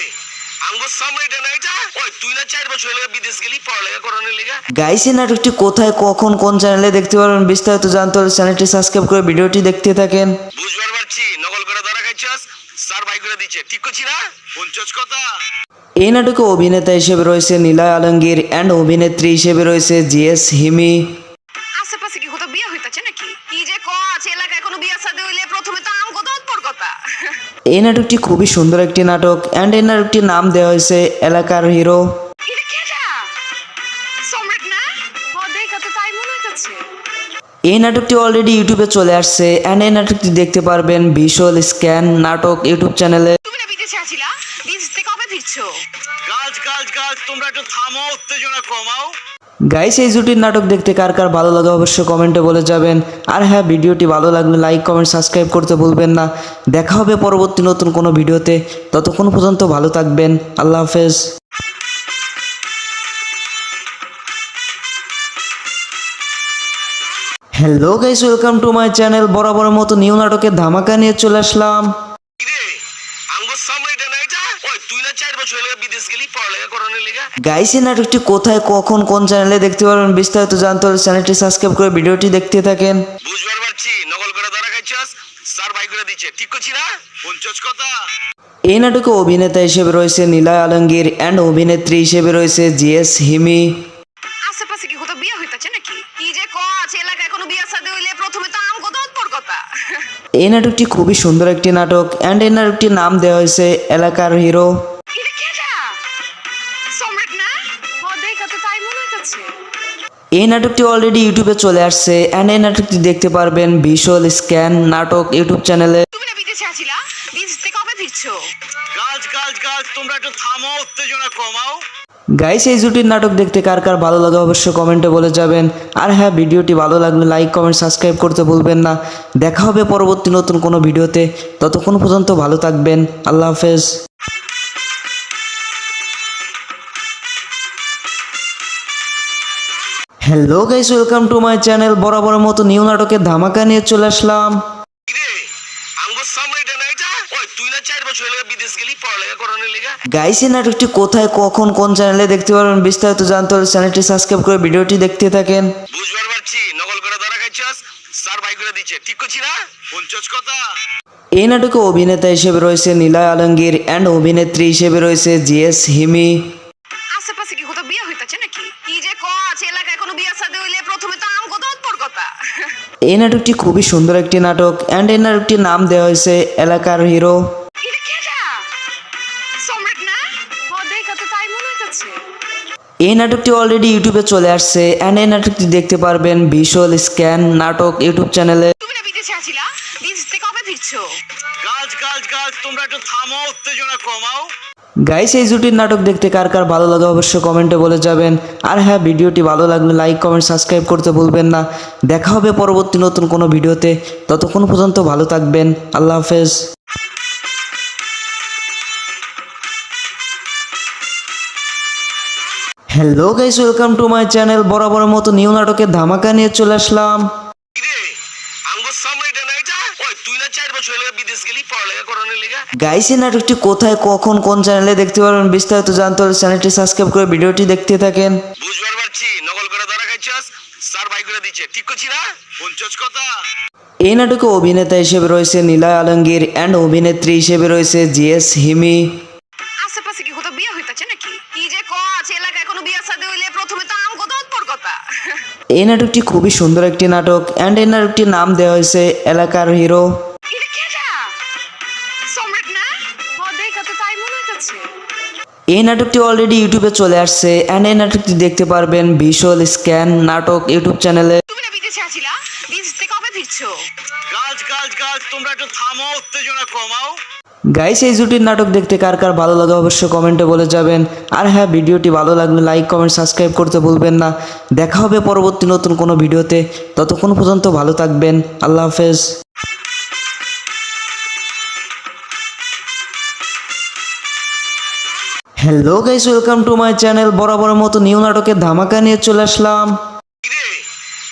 আঙ্গুর সামরিটা না এটা? ওই তুই না 4 বছর হলো বিদেশ গেলি পড়ালেখা করানোর লেগা? গাইস এই নাটকটি কোথায় কখন কোন চ্যানেলে দেখতে পারবেন বিস্তারিত জানতে হলে চ্যানেলটি সাবস্ক্রাইব করে ভিডিওটি দেখতে থাকেন। বুঝবার পারছি, নকল করে ধরা খাইছস, স্যার ভাই করে দিচ্ছে, ঠিক করছি না? পঞ্চাশ কথা। এই নাটকে অভিনেতা হিসেবে রয়েছে নীলা আলমগীর অ্যান্ড অভিনেত্রী হিসেবে রয়েছে জিএস হিমি। আশেপাশে কি কোথাও বিয়ে হইতাছে নাকি? কি যে কস এলাকায় কোনো বিয়া শাদী হইলে প্রথমে তো আম কথা উৎপর কথা। এই নাটকটি খুবই সুন্দর একটি নাটক অ্যান্ড এই নাটকটির নাম দেওয়া হয়েছে এলাকার হিরো। এটা কেডা? সম্রাট না? ও দেখা তো তাই মনে হচ্ছে। এই নাটকটি অলরেডি ইউটিউবে চলে আসছে অ্যান্ড এই নাটকটি দেখতে পারবেন ভিজুয়াল স্ক্যান নাটক ইউটিউব চ্যানেলে। তুমি না বিদেশে আছিলা? বিদেশ থেকে কবে ফিরছো? গাছ গাছ গাছ তোমরা একটু থামো, উত্তেজনা কমাও। গাইস এই জুটির নাটক দেখতে কার কার ভালো লাগে অবশ্যই কমেন্টে বলে যাবেন। আর হ্যাঁ, ভিডিওটি ভালো লাগলে লাইক কমেন্ট সাবস্ক্রাইব করতে ভুলবেন না। দেখা হবে পরবর্তী নতুন কোনো ভিডিওতে, ততক্ষণ পর্যন্ত ভালো থাকবেন। আল্লাহ হাফেজ। Hello guys, welcome to my channel. বরাবরের মতো নিউ নাটকের ধামাকা নিয়ে চলে আসলাম। কিরে আঙ্গুর সামরিটা না এটা? ওই তুই না 4 বছর হলো বিদেশ গেলি পড়ালেখা করানোর লেগা? গাইস এই নাটকটি কোথায় কখন কোন চ্যানেলে দেখতে পারবেন বিস্তারিত জানতে হলে চ্যানেলটি সাবস্ক্রাইব করে ভিডিওটি দেখতে থাকেন। বুঝবার পারছি, নকল করে ধরা খাইছস, স্যার ভাই করে দিচ্ছে, ঠিক করছি না? পঞ্চাশ কথা। এই নাটকে অভিনেতা হিসেবে রয়েছে নীলা আলমগীর অ্যান্ড অভিনেত্রী হিসেবে রয়েছে জিএস হিমি। আশেপাশে কি কোথাও বিয়ে হইতাছে নাকি? কি যে কস এলাকায় কোনো বিয়া শাদী হইলে প্রথমে তো আম কথা উৎপর কথা। এই নাটকটি খুবই সুন্দর একটি নাটক অ্যান্ড এই নাটকটির নাম দেওয়া হয়েছে এলাকার হিরো। এটা কেডা? সম্রাট না? ও দেখা তো তাই মনে হচ্ছে। এই নাটকটি অলরেডি ইউটিউবে চলে আসছে অ্যান্ড এই নাটকটি দেখতে পারবেন ভিজুয়াল স্ক্যান নাটক ইউটিউব চ্যানেলে। তুমি না বিদেশে আছিলা? বিদেশ থেকে কবে ফিরছো? গাছ গাছ গাছ তোমরা একটু থামো, উত্তেজনা কমাও। গাইস এই জুটির নাটক দেখতে কার কার ভালো লাগে অবশ্যই কমেন্টে বলে যাবেন। আর হ্যাঁ, ভিডিওটি ভালো লাগলে লাইক কমেন্ট সাবস্ক্রাইব করতে ভুলবেন না। দেখা হবে পরবর্তী নতুন কোনো ভিডিওতে, ততক্ষণ পর্যন্ত ভালো থাকবেন। আল্লাহ হাফেজ। Hello guys, welcome to my channel. বরাবরের মতো নিউ নাটকের ধামাকা নিয়ে চলে আসলাম। কিরে আঙ্গুর সামরিটা না এটা? ওই তুই না 4 বছর হলো বিদেশ গেলি পড়ালেখা করানোর লেগা? গাইস এই নাটকটি কোথায় কখন কোন চ্যানেলে দেখতে পারবেন বিস্তারিত জানতে হলে চ্যানেলটি সাবস্ক্রাইব করে ভিডিওটি দেখতে থাকেন। বুঝবার পারছি, নকল করে ধরা খাইছস, স্যার ভাই করে দিচ্ছে, ঠিক করছি না? পঞ্চাশ কথা। এই নাটকে অভিনেতা হিসেবে রয়েছে নীলা আলমগীর অ্যান্ড অভিনেত্রী হিসেবে রয়েছে জিএস হিমি। আশেপাশে কি কোথাও বিয়ে হইতাছে নাকি? কি যে কস এলাকায় কোনো বিয়া শাদী হইলে প্রথমে তো আম কথা উৎপর কথা। এই নাটকটি খুবই সুন্দর একটি নাটক অ্যান্ড এই নাটকটির নাম দেওয়া হয়েছে এলাকার হিরো। এটা কেডা? সম্রাট না? ও দেখা তো তাই মনে হচ্ছে। এই নাটকটি অলরেডি ইউটিউবে চলে আসছে অ্যান্ড এই নাটকটি দেখতে পারবেন ভিজুয়াল স্ক্যান নাটক ইউটিউব চ্যানেলে। তুমি না বিদেশে আছিলা? বিদেশ থেকে কবে ফিরছো? গাছ গাছ গাছ তোমরা একটু থামো, উত্তেজনা কমাও। গাইস এই জুটির নাটক দেখতে কার কার ভালো লাগে অবশ্যই কমেন্টে বলে যাবেন। আর হ্যাঁ, ভিডিওটি ভালো লাগলে লাইক কমেন্ট সাবস্ক্রাইব করতে ভুলবেন না। দেখা হবে পরবর্তী নতুন কোনো ভিডিওতে, ততক্ষণ পর্যন্ত ভালো থাকবেন। আল্লাহ হাফেজ। Hello guys, welcome to my channel. বরাবরের মতো নিউ নাটকের ধামাকা নিয়ে চলে আসলাম। কিরে আঙ্গুর সামরিটা না এটা? ওই তুই না 4 বছর হলো বিদেশ গেলি পড়ালেখা করানোর লেগা? গাইস এই নাটকটি কোথায় কখন কোন চ্যানেলে দেখতে পারবেন বিস্তারিত জানতে হলে চ্যানেলটি সাবস্ক্রাইব করে ভিডিওটি দেখতে থাকেন। বুঝবার পারছি, নকল করে ধরা খাইছস, স্যার ভাই করে দিচ্ছে, ঠিক করছি না? পঞ্চাশ কথা। এই নাটকে অভিনেতা হিসেবে রয়েছে নীলা আলমগীর অ্যান্ড অভিনেত্রী হিসেবে রয়েছে জিএস হিমি। আশেপাশে কি কোথাও বিয়ে হইতাছে নাকি? কি যে কস এলাকায় কোনো বিয়া শাদী হইলে প্রথমে তো আম কথা উৎপর কথা। এই নাটকটি খুবই সুন্দর একটি নাটক অ্যান্ড এই নাটকটির নাম দেওয়া হয়েছে এলাকার হিরো। এটা কেডা? সম্রাট না? ও দেখা তো তাই মনে হচ্ছে। এই নাটকটি অলরেডি ইউটিউবে চলে আসছে অ্যান্ড এই নাটকটি দেখতে পারবেন ভিজুয়াল স্ক্যান নাটক ইউটিউব চ্যানেলে। তুমি না বিদেশে আছিলা, বিদেশ থেকে কবে ফিরছো? গাছ তোমরা একটু থামো, উত্তেজনা কমাও। গাইস, এই জুটির নাটক দেখতে কার কার ভালো লাগে অবশ্যই কমেন্টে বলে যাবেন। আর হ্যাঁ, ভিডিওটি ভালো লাগলে লাইক কমেন্ট সাবস্ক্রাইব করতে ভুলবেন না। দেখা হবে পরবর্তী নতুন কোনো ভিডিওতে। ততক্ষণ পর্যন্ত ভালো থাকবেন। আল্লাহ হাফেজ। Hello guys, welcome to my channel. বরাবরের মতো নিউ নাটকের ধামাকা নিয়ে চলে আসলাম। কিরে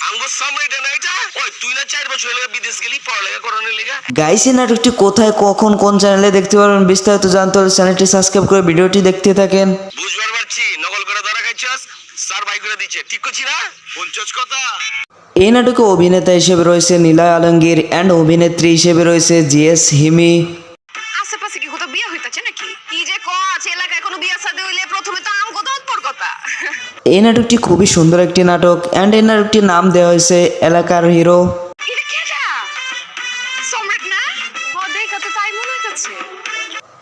আঙ্গুর সামনে এটা না এটা? ওই তুই না 4 বছর হলো বিদেশ গেলি পড়ালেখা করানোর লেগা? গাইস, এই নাটকটি কোথায় কখন কোন চ্যানেলে দেখতে পারবেন বিস্তারিত জানতে হলে চ্যানেলটি সাবস্ক্রাইব করে ভিডিওটি দেখতে থাকেন। বুঝবার পারছি, নকল করে ধরা খাইছস, স্যার ভাই করে দিচ্ছে, ঠিক করছি না? পঞ্চাশ কথা। এই নাটকে অভিনেতা হিসেবে রয়েছে নিলয় আলমগীর অ্যান্ড অভিনেত্রী হিসেবে রয়েছে জিএস হিমি। আশেপাশে কি কোথাও বিয়ে হইতাছে নাকি? কি যে কস এলাকায় কোনো বিয়া শাদী হইলে প্রথমে তো আমগো তো উৎপর কথা। এই নাটকটি খুবই সুন্দর একটি নাটক অ্যান্ড এই নাটকটির নাম দেওয়া হয়েছে এলাকার হিরো। এটা কেডা? সম্রাট না? ও দেখা তো তাই মনে হচ্ছে।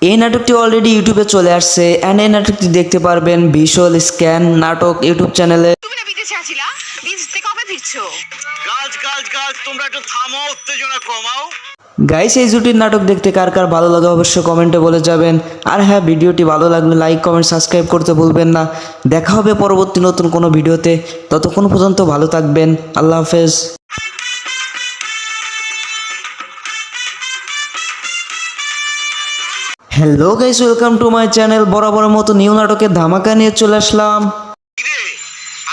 এই নাটকটি অলরেডি ইউটিউবে চলে আসছে অ্যান্ড এই নাটকটি দেখতে পারবেন ভিজুয়াল স্ক্যান নাটক ইউটিউব চ্যানেলে। তুমি না বিদেশে আছিলা, বিদেশ থেকে কবে ফিরছো? গাছ তোমরা একটু থামো, উত্তেজনা কমাও। গাইস, এই জুটির নাটক দেখতে কার কার ভালো লাগে অবশ্যই কমেন্টে বলে যাবেন। আর হ্যাঁ, ভিডিওটি ভালো লাগলে লাইক কমেন্ট সাবস্ক্রাইব করতে ভুলবেন না। দেখা হবে পরবর্তী নতুন কোনো ভিডিওতে। ততক্ষণ পর্যন্ত ভালো থাকবেন। আল্লাহ হাফেজ। Hello guys, welcome to my channel. বরাবরের মতো নিউ নাটকের ধামাকা নিয়ে চলে আসলাম। কিরে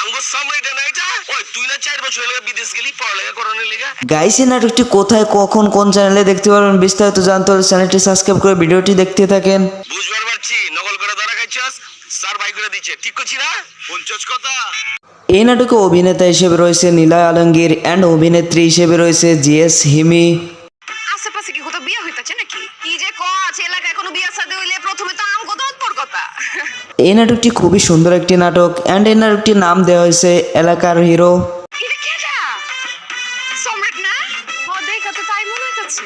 আঙ্গুর সামনে এটা না এটা? ওই তুই না 4 বছর হলো বিদেশ গেলি পড়ালেখা করানোর লেগা? গাইস, এই নাটকটি কোথায় কখন কোন চ্যানেলে দেখতে পারবেন বিস্তারিত জানতে হলে চ্যানেলটি সাবস্ক্রাইব করে ভিডিওটি দেখতে থাকেন। বুঝবার পারছি, নকল করে ধরা খাইছস, স্যার ভাই করে দিচ্ছে, ঠিক করছি না? পঞ্চাশ কথা। এই নাটকে অভিনেতা হিসেবে রয়েছে নিলয় আলমগীর অ্যান্ড অভিনেত্রী হিসেবে রয়েছে জিএস হিমি। আশেপাশে কি কোথাও বিয়ে হইতাছে নাকি? কি যে কস এলাকায় কোনো বিয়া শাদী হইলে প্রথমে তো আমগো তো উৎপর কথা। এই নাটকটি খুবই সুন্দর একটি নাটক অ্যান্ড এই নাটকটির নাম দেওয়া হয়েছে এলাকার হিরো। এটা কেডা? সম্রাট না? ও দেখা তো তাই মনে হচ্ছে।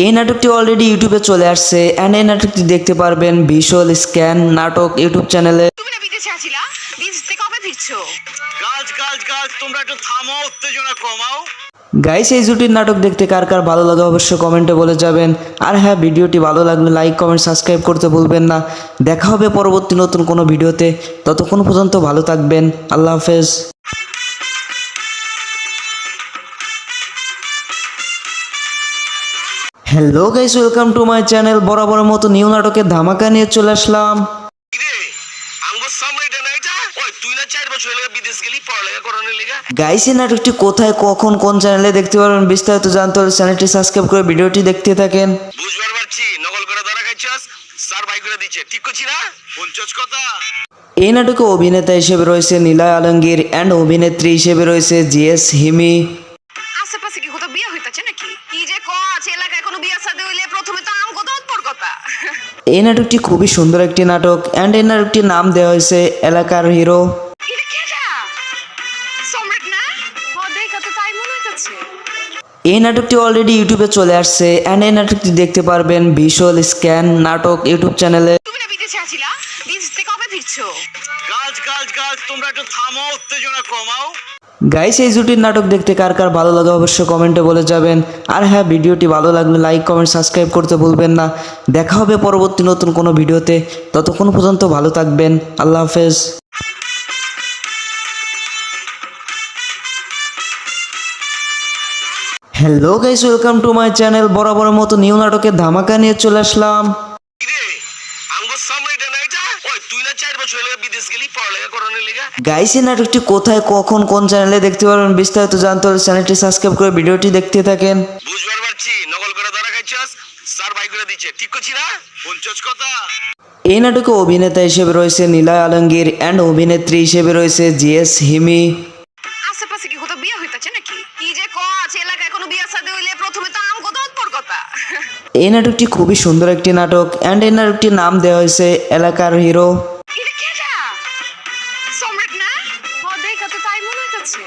এই নাটকটি অলরেডি ইউটিউবে চলে আসছে অ্যান্ড এই নাটকটি দেখতে পারবেন ভিজুয়াল স্ক্যান নাটক ইউটিউব চ্যানেলে। তুমি না বিদেশে আছিলা, বিদেশ থেকে কবে ফিরছো? গাছ তোমরা একটু থামো, উত্তেজনা কমাও। গাইস, এই জুটির নাটক দেখতে কার কার ভালো লাগে অবশ্যই কমেন্টে বলে যাবেন। আর হ্যাঁ, ভিডিওটি ভালো লাগলে লাইক কমেন্ট সাবস্ক্রাইব করতে ভুলবেন না। দেখা হবে পরবর্তী নতুন কোনো ভিডিওতে। ততক্ষণ পর্যন্ত ভালো থাকবেন। আল্লাহ হাফেজ। Hello guys, welcome to my channel. বরাবরের মতো নিউ নাটকের ধামাকা নিয়ে চলে আসলাম। কিরে আঙ্গুর সামনে এটা না এটা? ওই তুই না 4 বছর হলো বিদেশ গেলি পড়ালেখা করানোর লেগা? গাইস, এই নাটকটি কোথায় কখন কোন চ্যানেলে দেখতে পারবেন বিস্তারিত জানতে হলে চ্যানেলটি সাবস্ক্রাইব করে ভিডিওটি দেখতে থাকেন। বুঝবার পারছি, নকল করে ধরা খাইছস, স্যার ভাই করে দিচ্ছে, ঠিক করছি না? পঞ্চাশ কথা। এই নাটকে অভিনেতা হিসেবে রয়েছে নিলয় আলমগীর অ্যান্ড অভিনেত্রী হিসেবে রয়েছে জিএস হিমি। আশেপাশে কি কোথাও বিয়ে হইতাছে নাকি? কি যে কস এলাকায় কোনো বিয়া শাদী হইলে প্রথমে তো আমগো তো উৎপর কথা। এই নাটকটি খুবই সুন্দর একটি নাটক অ্যান্ড এই নাটকটির নাম দেওয়া হয়েছে এলাকার হিরো। এটা কেডা? সম্রাট না? ও দেখা তো তাই মনে হচ্ছে। এই নাটকটি অলরেডি ইউটিউবে চলে আসছে অ্যান্ড এই নাটকটি দেখতে পারবেন ভিজুয়াল স্ক্যান নাটক ইউটিউব চ্যানেলে। তুমি না বিদেশে আছিলা, বিদেশ থেকে কবে ফিরছো? গাছ তোমরা একটু থামো, উত্তেজনা কমাও। গাইস, এই জুটির নাটক দেখতে কার কার ভালো লাগে অবশ্যই কমেন্টে বলে যাবেন। আর হ্যাঁ, ভিডিওটি ভালো লাগলে লাইক কমেন্ট সাবস্ক্রাইব করতে ভুলবেন না। দেখা হবে পরবর্তী নতুন কোনো ভিডিওতে। ততক্ষণ পর্যন্ত ভালো থাকবেন। আল্লাহ হাফেজ। Hello guys, welcome to my channel. বরাবরের মতো নিউ নাটকের ধামাকা নিয়ে চলে আসলাম। কিরে আঙ্গুর সামনে এটা না এটা? ওই তুই না 4 বছর হলো বিদেশ গেলি পড়ালেখা করানোর লেগা? গাইস, এই নাটকটি কোথায় কখন কোন চ্যানেলে দেখতে পারবেন বিস্তারিত জানতে হলে চ্যানেলটি সাবস্ক্রাইব করে ভিডিওটি দেখতে থাকেন। বুঝবার পারছি, নকল করে ধরা খাইছস, স্যার ভাই করে দিচ্ছে, ঠিক করছি না? পঞ্চাশ কথা। এই নাটকে অভিনেতা হিসেবে রয়েছে নিলয় আলমগীর অ্যান্ড অভিনেত্রী হিসেবে রয়েছে জিএস হিমি। আশেপাশে কি কোথাও বিয়ে হইতাছে নাকি? কি যে কস এলাকায় কোনো বিয়া শাদী হইলে প্রথমে তো আমগো তো উৎপর কথা। এই নাটকটি খুবই সুন্দর একটি নাটক অ্যান্ড এই নাটকটির নাম দেওয়া হয়েছে এলাকার হিরো। এটা কেডা? সম্রাট না? ও দেখা তো তাই মনে হচ্ছে।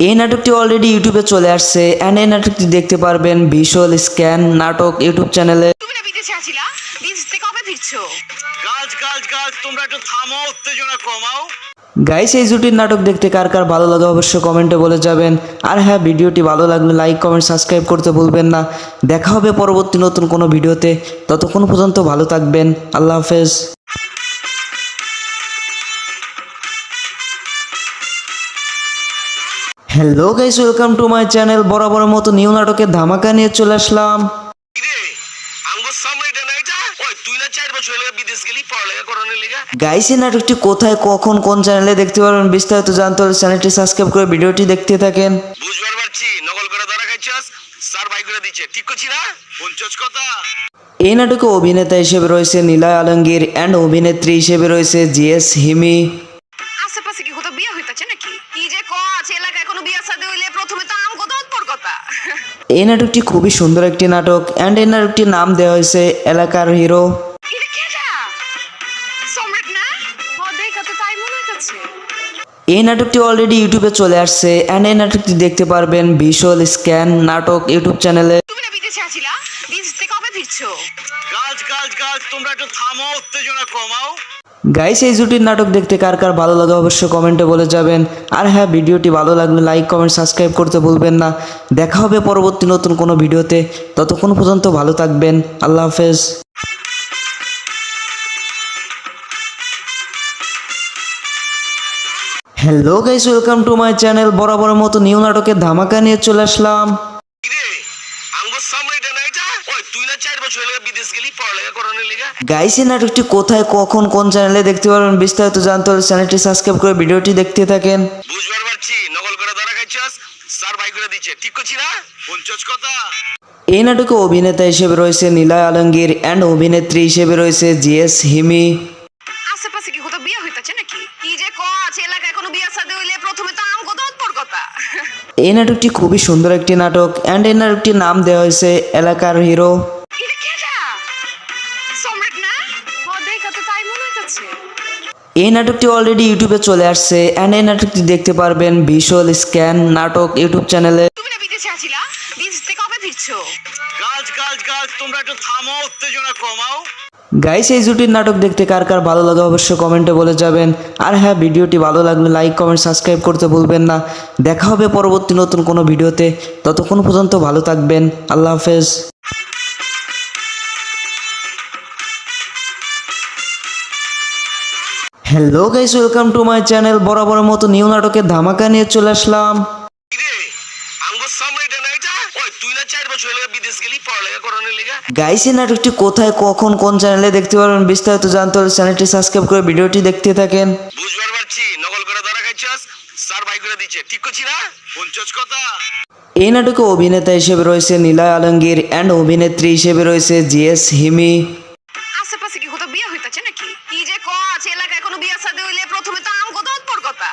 এই নাটকটি অলরেডি ইউটিউবে চলে আসছে অ্যান্ড এই নাটকটি দেখতে পারবেন ভিজুয়াল স্ক্যান নাটক ইউটিউব চ্যানেলে। তুমি না বিদেশে আছিলা, বিদেশ থেকে কবে ফিরছো? গার্লস তোমরা একটু থামো, উত্তেজনা কমাও। গাইস এই জুটির নাটক দেখতে কার কার ভালো লাগে অবশ্যই কমেন্টে বলে যাবেন। আর হ্যাঁ, ভিডিওটি ভালো লাগলে লাইক কমেন্ট সাবস্ক্রাইব করতে ভুলবেন না। দেখা হবে পরবর্তী নতুন কোনো ভিডিওতে। ততক্ষণ পর্যন্ত ভালো থাকবেন। আল্লাহ হাফেজ। Hello guys, welcome to my channel. বরাবরের মতো নিউ নাটকের ধামাকা নিয়ে চলে আসলাম। কিরে আঙ্গুর সামনে এটা না এটা? ওই তুই না 4 বছর হলো বিদেশ গেলি পড়ালেখা করানোর লিগা? গাইস এই নাটকটি কোথায়, কখন, কোন চ্যানেলে দেখতে পারবেন বিস্তারিত জানতে হলে চ্যানেলটি সাবস্ক্রাইব করে ভিডিওটি দেখতে থাকেন। বুঝবার পারছি, নকল করে ধরা খাইছস, স্যার ভাই করে দিচ্ছে, ঠিক করছি না? শুনছস কথা? এই নাটকে অভিনেতা হিসেবে রয়েছে নীলয় আলমগীর অ্যান্ড অভিনেত্রী হিসেবে রয়েছে জিএস হিমি। আশেপাশে কি কোথাও বিয়ে হইতাছে নাকি? কি যে কস এলাকায় কোনো বিয়া শাদী হইলে প্রথমে তো আম কথা উৎপর কথা। এই নাটকটি খুবই সুন্দর একটি নাটক অ্যান্ড এই নাটকটির নাম দেওয়া হয়েছে এলাকার হিরো। এটা কেডা? সম্রাট না? ও দেখা তো তাই মনে হইতাছে। এই নাটকটি অলরেডি ইউটিউবে চলে আসছে অ্যান্ড এই নাটকটি দেখতে পারবেন ভিজুয়াল স্ক্যান নাটক ইউটিউব চ্যানেলে। তুমি না বিদেশে আছিলা? বিদেশ থেকে কবে ফিরছো? গার্লস তোমরা একটু থামো, উত্তেজনা কমাও। গাইস এই জুটির নাটক দেখতে কার কার ভালো লাগে অবশ্যই কমেন্টে বলে যাবেন। আর হ্যাঁ, ভিডিওটি ভালো লাগলে লাইক কমেন্ট সাবস্ক্রাইব করতে ভুলবেন না। দেখা হবে পরবর্তী নতুন কোনো ভিডিওতে। ততক্ষণ পর্যন্ত ভালো থাকবেন। আল্লাহ হাফেজ। Hello guys, welcome to my channel. বরাবরের মতো নিউ নাটকের ধামাকা নিয়ে চলে আসলাম। কিরে আঙ্গুর সামনে এটা না এটা? ওই তুই না 4 বছর হলো বিদেশ গেলি পড়ালেখা করানোর লিগা? গাইস এই নাটকটি কোথায়, কখন, কোন চ্যানেলে দেখতে পারবেন বিস্তারিত জানতে হলে চ্যানেলটি সাবস্ক্রাইব করে ভিডিওটি দেখতে থাকেন। বুঝবার পারছি, নকল করে ধরা খাইছস, স্যার ভাই করে দিচ্ছে, ঠিক করছি না? শুনছস কথা? এই নাটকে অভিনেতা হিসেবে রয়েছে নীলয় আলমগীর অ্যান্ড অভিনেত্রী হিসেবে রয়েছে জিএস হিমি। আশেপাশে কি কোথাও বিয়ে হইতাছে নাকি? কি যে কস এলাকায় কোনো বিয়া শাদী হইলে প্রথমে তো আম কথা উৎপর কথা। এই নাটকটি খুবই সুন্দর একটি নাটক অ্যান্ড এই নাটকটির নাম দেওয়া হয়েছে এলাকার হিরো। এটা কেডা? সম্রাট না? ও দেখা তো তাই মনে হইতাছে। এই নাটকটি অলরেডি ইউটিউবে চলে আসছে অ্যান্ড এই নাটকটি দেখতে পারবেন ভিজুয়াল স্ক্যান নাটক ইউটিউব চ্যানেলে। তুমি না বিদেশে আছিলা? বিদেশ থেকে কবে ফিরছো? গার্লস তোমরা একটু থামো, উত্তেজনা কমাও। গাইস এই জুটির নাটক দেখতে কার কার ভালো লাগে অবশ্যই কমেন্টে বলে যাবেন। আর হ্যাঁ, ভিডিওটি ভালো লাগলে লাইক কমেন্ট সাবস্ক্রাইব করতে ভুলবেন না। দেখা হবে পরবর্তী নতুন কোনো ভিডিওতে। ততক্ষণ পর্যন্ত ভালো থাকবেন। আল্লাহ হাফেজ। Hello guys, welcome to my channel. বরাবরের মতো নিউ নাটকের ধামাকা নিয়ে চলে আসলাম। কিরে আঙ্গুর সামনে এটা না এটা? ওই তুই না 4 বছর হলো বিদেশ গেলি পড়ালেখা করানোর লিগা? গাইস এই নাটকটি কোথায়, কখন, কোন চ্যানেলে দেখতে পারবেন বিস্তারিত জানতে হলে চ্যানেলটি সাবস্ক্রাইব করে ভিডিওটি দেখতে থাকেন। বুঝবার পারছি, নকল করে ধরা খাইছস, স্যার ভাই করে দিচ্ছে, ঠিক করছি না? শুনছস কথা? এই নাটকে অভিনেতা হিসেবে রয়েছে নীলয় আলমগীর অ্যান্ড অভিনেত্রী হিসেবে রয়েছে জিএস হিমি। আশেপাশে কি কোথাও বিয়ে হইতাছে নাকি? কি যে কস এলাকায় কোনো বিয়া শাদী হইলে প্রথমে তো আম কথা উৎপর কথা।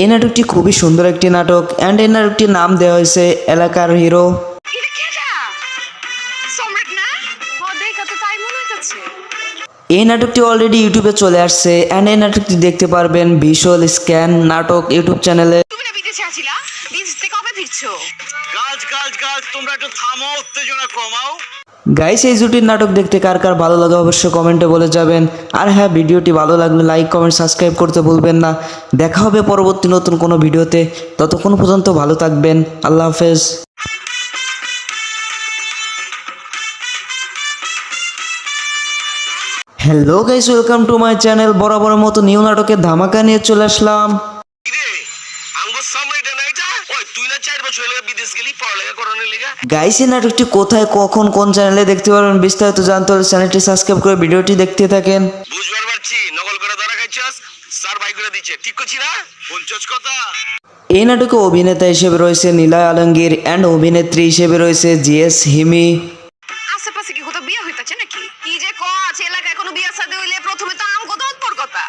এই নাটকটি খুবই সুন্দর একটি নাটক অ্যান্ড এই নাটকটির নাম দেওয়া হয়েছে এলাকার হিরো। এটা কেডা? সম্রাট না? ও দেখা তো তাই মনে হইতাছে। এই নাটকটি অলরেডি ইউটিউবে চলে আসছে অ্যান্ড এই নাটকটি দেখতে পারবেন ভিজুয়াল স্ক্যান নাটক ইউটিউব চ্যানেলে। তুমি না বিদেশে আছিলা? বিদেশ থেকে কবে ফিরছো? গার্লস তোমরা একটু থামো, উত্তেজনা কমাও। গাইস এই জুটির নাটক দেখতে কার কার ভালো লাগে অবশ্যই কমেন্টে বলে যাবেন। আর হ্যাঁ, ভিডিওটি ভালো লাগলে লাইক কমেন্ট সাবস্ক্রাইব করতে ভুলবেন না। দেখা হবে পরবর্তী নতুন কোনো ভিডিওতে। ততক্ষণ পর্যন্ত ভালো থাকবেন। আল্লাহ হাফেজ। Hello guys, welcome to my channel. বরাবরের মতো নিউ নাটকের ধামাকা নিয়ে চলে আসলাম। কিরে আঙ্গুর সামনে এটা না এটা? ওই তুই না 4 বছর হলো বিদেশ গেলি পড়ালেখা করানোর লিগা? গাইস এই নাটকটি কোথায়, কখন, কোন চ্যানেলে দেখতে পারবেন বিস্তারিত জানতে হলে চ্যানেলটি সাবস্ক্রাইব করে ভিডিওটি দেখতে থাকেন। বুঝবার পারছি, নকল করে ধরা খাইছস, স্যার ভাই করে দিচ্ছে, ঠিক করছি না? শুনছস কথা? এই নাটকে অভিনেতা হিসেবে রয়েছে নীলয় আলমগীর অ্যান্ড অভিনেত্রী হিসেবে রয়েছে জিএস হিমি। আশেপাশে কি কোথাও বিয়ে হইতাছে নাকি? কি যে কস এলাকায় কোনো বিয়া শাদী হইলে প্রথমে তো আম কথা উৎপর কথা।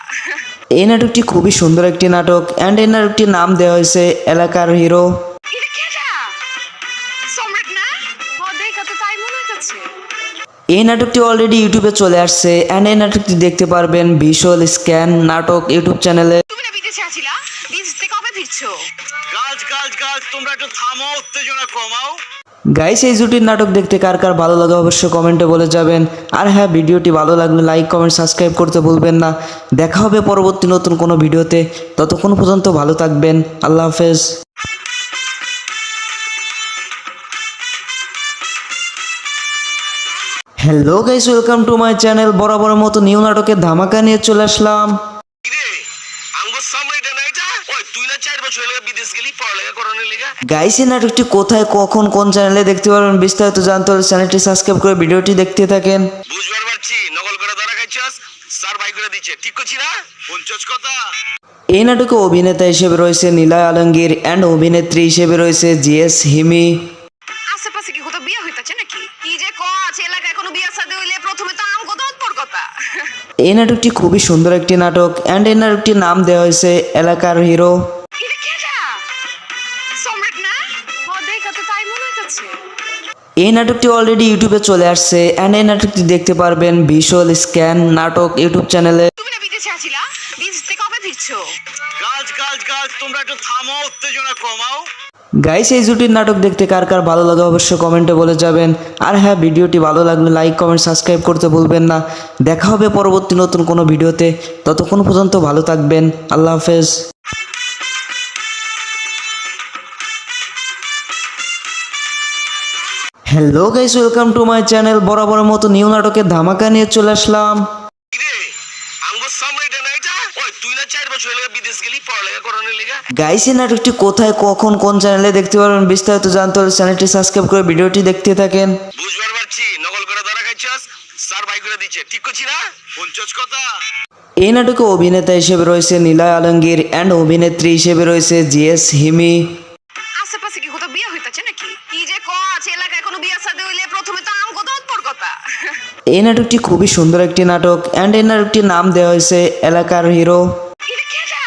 এই নাটকটি খুবই সুন্দর একটি নাটক অ্যান্ড এই নাটকটির নাম দেওয়া হয়েছে এলাকার হিরো। এটা কেডা? সম্রাট না? ও দেখা তো তাই মনে হইতাছে। এই নাটকটি অলরেডি ইউটিউবে চলে আসছে অ্যান্ড এই নাটকটি দেখতে পারবেন ভিজুয়াল স্ক্যান নাটক ইউটিউব চ্যানেলে। তুমি না বিদেশে আছিলা? বিদেশ থেকে কবে ফিরছো? গার্লস তোমরা একটু থামো, উত্তেজনা কমাও। গাইস এই জুটির নাটক দেখতে কার কার ভালো লাগে অবশ্যই কমেন্টে বলে যাবেন। আর হ্যাঁ, ভিডিওটি ভালো লাগলে লাইক কমেন্ট সাবস্ক্রাইব করতে ভুলবেন না। দেখা হবে পরবর্তী নতুন কোনো ভিডিওতে। ততক্ষণ পর্যন্ত ভালো থাকবেন। আল্লাহ হাফেজ। Hello guys, welcome to my channel. বরাবরের মতো নিউ নাটকের ধামাকা নিয়ে চলে আসলাম। কিরে আঙ্গুর সামনে এটা না এটা ওই তুই না 4 বছর হলো বিদেশ গেলি পড়ালেখা করানোর লিগা গাইস এই নাটকটি কোথায় কখন কোন চ্যানেলে দেখতে পারবেন বিস্তারিত জানতে হলে চ্যানেলটি সাবস্ক্রাইব করে ভিডিওটি দেখতে থাকেন। বুঝবার পারছি নকল করে ধরা খাইছস স্যার বাই করে দিচ্ছে ঠিক করছি না পঞ্চাশ কথা এই নাটকে অভিনেতা হিসেবে রয়েছে নীলয় আলমগীর অ্যান্ড অভিনেত্রী হিসেবে রয়েছে জিএস হিমি। আশেপাশে কি কোথাও বিয়ে হইতাছে নাকি? কি যে কস এলাকায় কোনো বিয়া শাদী হইলে প্রথমে তো আমগো তো উৎপর কথা। এই নাটকটি খুবই সুন্দর একটি নাটক অ্যান্ড এই নাটকটির নাম দেওয়া হয়েছে এলাকার হিরো। এটা কেডা? সম্রাট না? ও দেখা তো তাই মনে হইতাছে। এই নাটকটি অলরেডি ইউটিউবে চলে আসছে অ্যান্ড এই নাটকটি দেখতে পারবেন ভিজুয়াল স্ক্যান নাটক ইউটিউব চ্যানেলে। তুমি না বিদেশে আছিলা? বিদেশ থেকে কবে ফিরছো? গাছ গাছ গাছ তোমরা একটু থামো উত্তেজনা কমাও গাইস এই জুটির নাটক দেখতে কার কার ভালো লাগে অবশ্যই কমেন্টে বলে যাবেন। আর হ্যাঁ, ভিডিওটি ভালো লাগলে লাইক কমেন্ট সাবস্ক্রাইব করতে ভুলবেন না। দেখা হবে পরবর্তী নতুন কোনো ভিডিওতে। ততক্ষণ পর্যন্ত ভালো থাকবেন। আল্লাহ হাফেজ। Hello guys, welcome to my channel. বরাবরের মতো নিউ নাটকের ধামাকা নিয়ে চলে আসলাম। কিরে আঙ্গুর সামনে এটা না এটা ওই তুই না 4 বছর হলো বিদেশ গেলি পড়ালেখা করানোর লিগা গাইস এই নাটকটি কোথায় কখন কোন চ্যানেলে দেখতে পারবেন বিস্তারিত জানতে হলে চ্যানেলটি সাবস্ক্রাইব করে ভিডিওটি দেখতে থাকেন। বুঝবার পারছি নকল করে ধরা খাইছস স্যার বাই করে দিচ্ছে ঠিক করছি না পঞ্চাশ কথা এই নাটকে অভিনেতা হিসেবে রয়েছে নীলয় আলমগীর অ্যান্ড অভিনেত্রী হিসেবে রয়েছে জিএস হিমি। আশেপাশে কি কোথাও বিয়ে হইতাছে নাকি? কি যে কস এলাকায় কোনো বিয়া শাদী হইলে প্রথমে তো আমগো তো উৎপর কথা। এই নাটকটি খুবই সুন্দর একটি নাটক অ্যান্ড এই নাটকটির নাম দেওয়া হয়েছে এলাকার হিরো। এটা কেডা?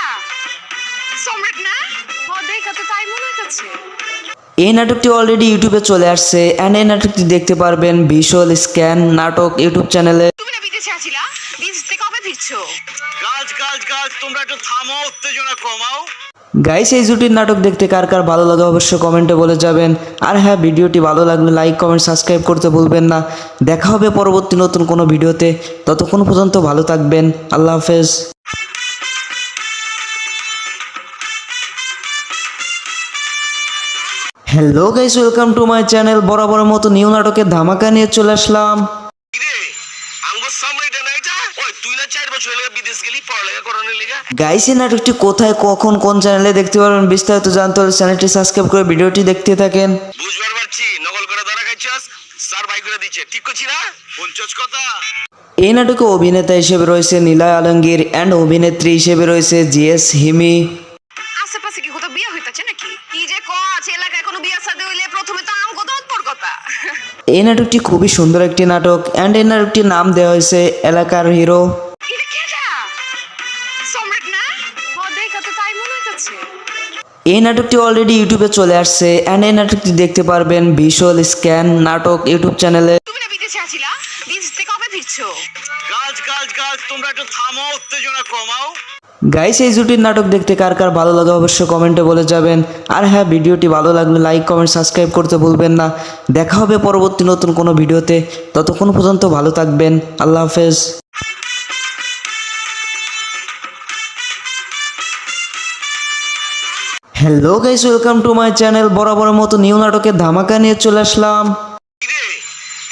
সম্রাট না? ও দেখা তো তাই মনে হইতাছে। এই নাটকটি অলরেডি ইউটিউবে চলে আসছে অ্যান্ড এই নাটকটি দেখতে পারবেন ভিজুয়াল স্ক্যান নাটক ইউটিউব চ্যানেলে। তুমি না বিদেশে আছিলা? বিদেশ থেকে কবে ফিরছো? গাছ গাছ গাছ তোমরা একটু থামো উত্তেজনা কমাও গাইস এই জুটির নাটক দেখতে কার কার ভালো লাগে অবশ্যই কমেন্টে বলে যাবেন। আর হ্যাঁ, ভিডিওটি ভালো লাগলে লাইক কমেন্ট সাবস্ক্রাইব করতে ভুলবেন না। দেখা হবে পরবর্তী নতুন কোনো ভিডিওতে। ততক্ষণ পর্যন্ত ভালো থাকবেন। আল্লাহ হাফেজ। Hello guys, welcome to my channel. বরাবরের মতো নিউ নাটকের ধামাকা নিয়ে চলে আসলাম। কিরে আঙ্গুর সামনে এটা না এটা ওই তুই না 4 বছর হলো বিদেশ গেলি পড়ালেখা করানোর লিগা গাইস এই নাটকটি কোথায় কখন কোন চ্যানেলে দেখতে পারবেন বিস্তারিত জানতে হলে চ্যানেলটি সাবস্ক্রাইব করে ভিডিওটি দেখতে থাকেন। বুঝবার পারছি নকল করে ধরা খাইছস স্যার বাই করে দিচ্ছে ঠিক করছি না পঞ্চাশ কথা এই নাটকে অভিনেতা হিসেবে রয়েছে নীলয় আলমগীর অ্যান্ড অভিনেত্রী হিসেবে রয়েছে জিএস হিমি। আশেপাশে কি কোথাও বিয়ে হইতাছে নাকি? কি যে কস এলাকায় কোনো বিয়া শাদী হইলে প্রথমে তো আমগো তো উৎপর কথা। এই নাটকটি খুবই সুন্দর একটি নাটক অ্যান্ড এই নাটকটির নাম দেওয়া হয়েছে এলাকার হিরো। এটা কেডা? সম্রাট না? ও দেখা তো তাই মনে হইতাছে। এই নাটকটি অলরেডি ইউটিউবে চলে আসছে অ্যান্ড এই নাটকটি দেখতে পারবেন ভিজুয়াল স্ক্যান নাটক ইউটিউব চ্যানেলে। তুমি না বিদেশে আছিলা? বিদেশ থেকে কবে ফিরছো? গাছ গাছ গাছ তোমরা একটু থামো উত্তেজনা কমাও গাইস এই জুটির নাটক দেখতে কার কার ভালো লাগে অবশ্যই কমেন্টে বলে যাবেন। আর হ্যাঁ, ভিডিওটি ভালো লাগলে লাইক কমেন্ট সাবস্ক্রাইব করতে ভুলবেন না। দেখা হবে পরবর্তী নতুন কোনো ভিডিওতে। ততক্ষণ পর্যন্ত ভালো থাকবেন। আল্লাহ হাফেজ। Hello guys, welcome to my channel. বরাবরের মতো নিউ নাটকের ধামাকা নিয়ে চলে আসলাম। কিরে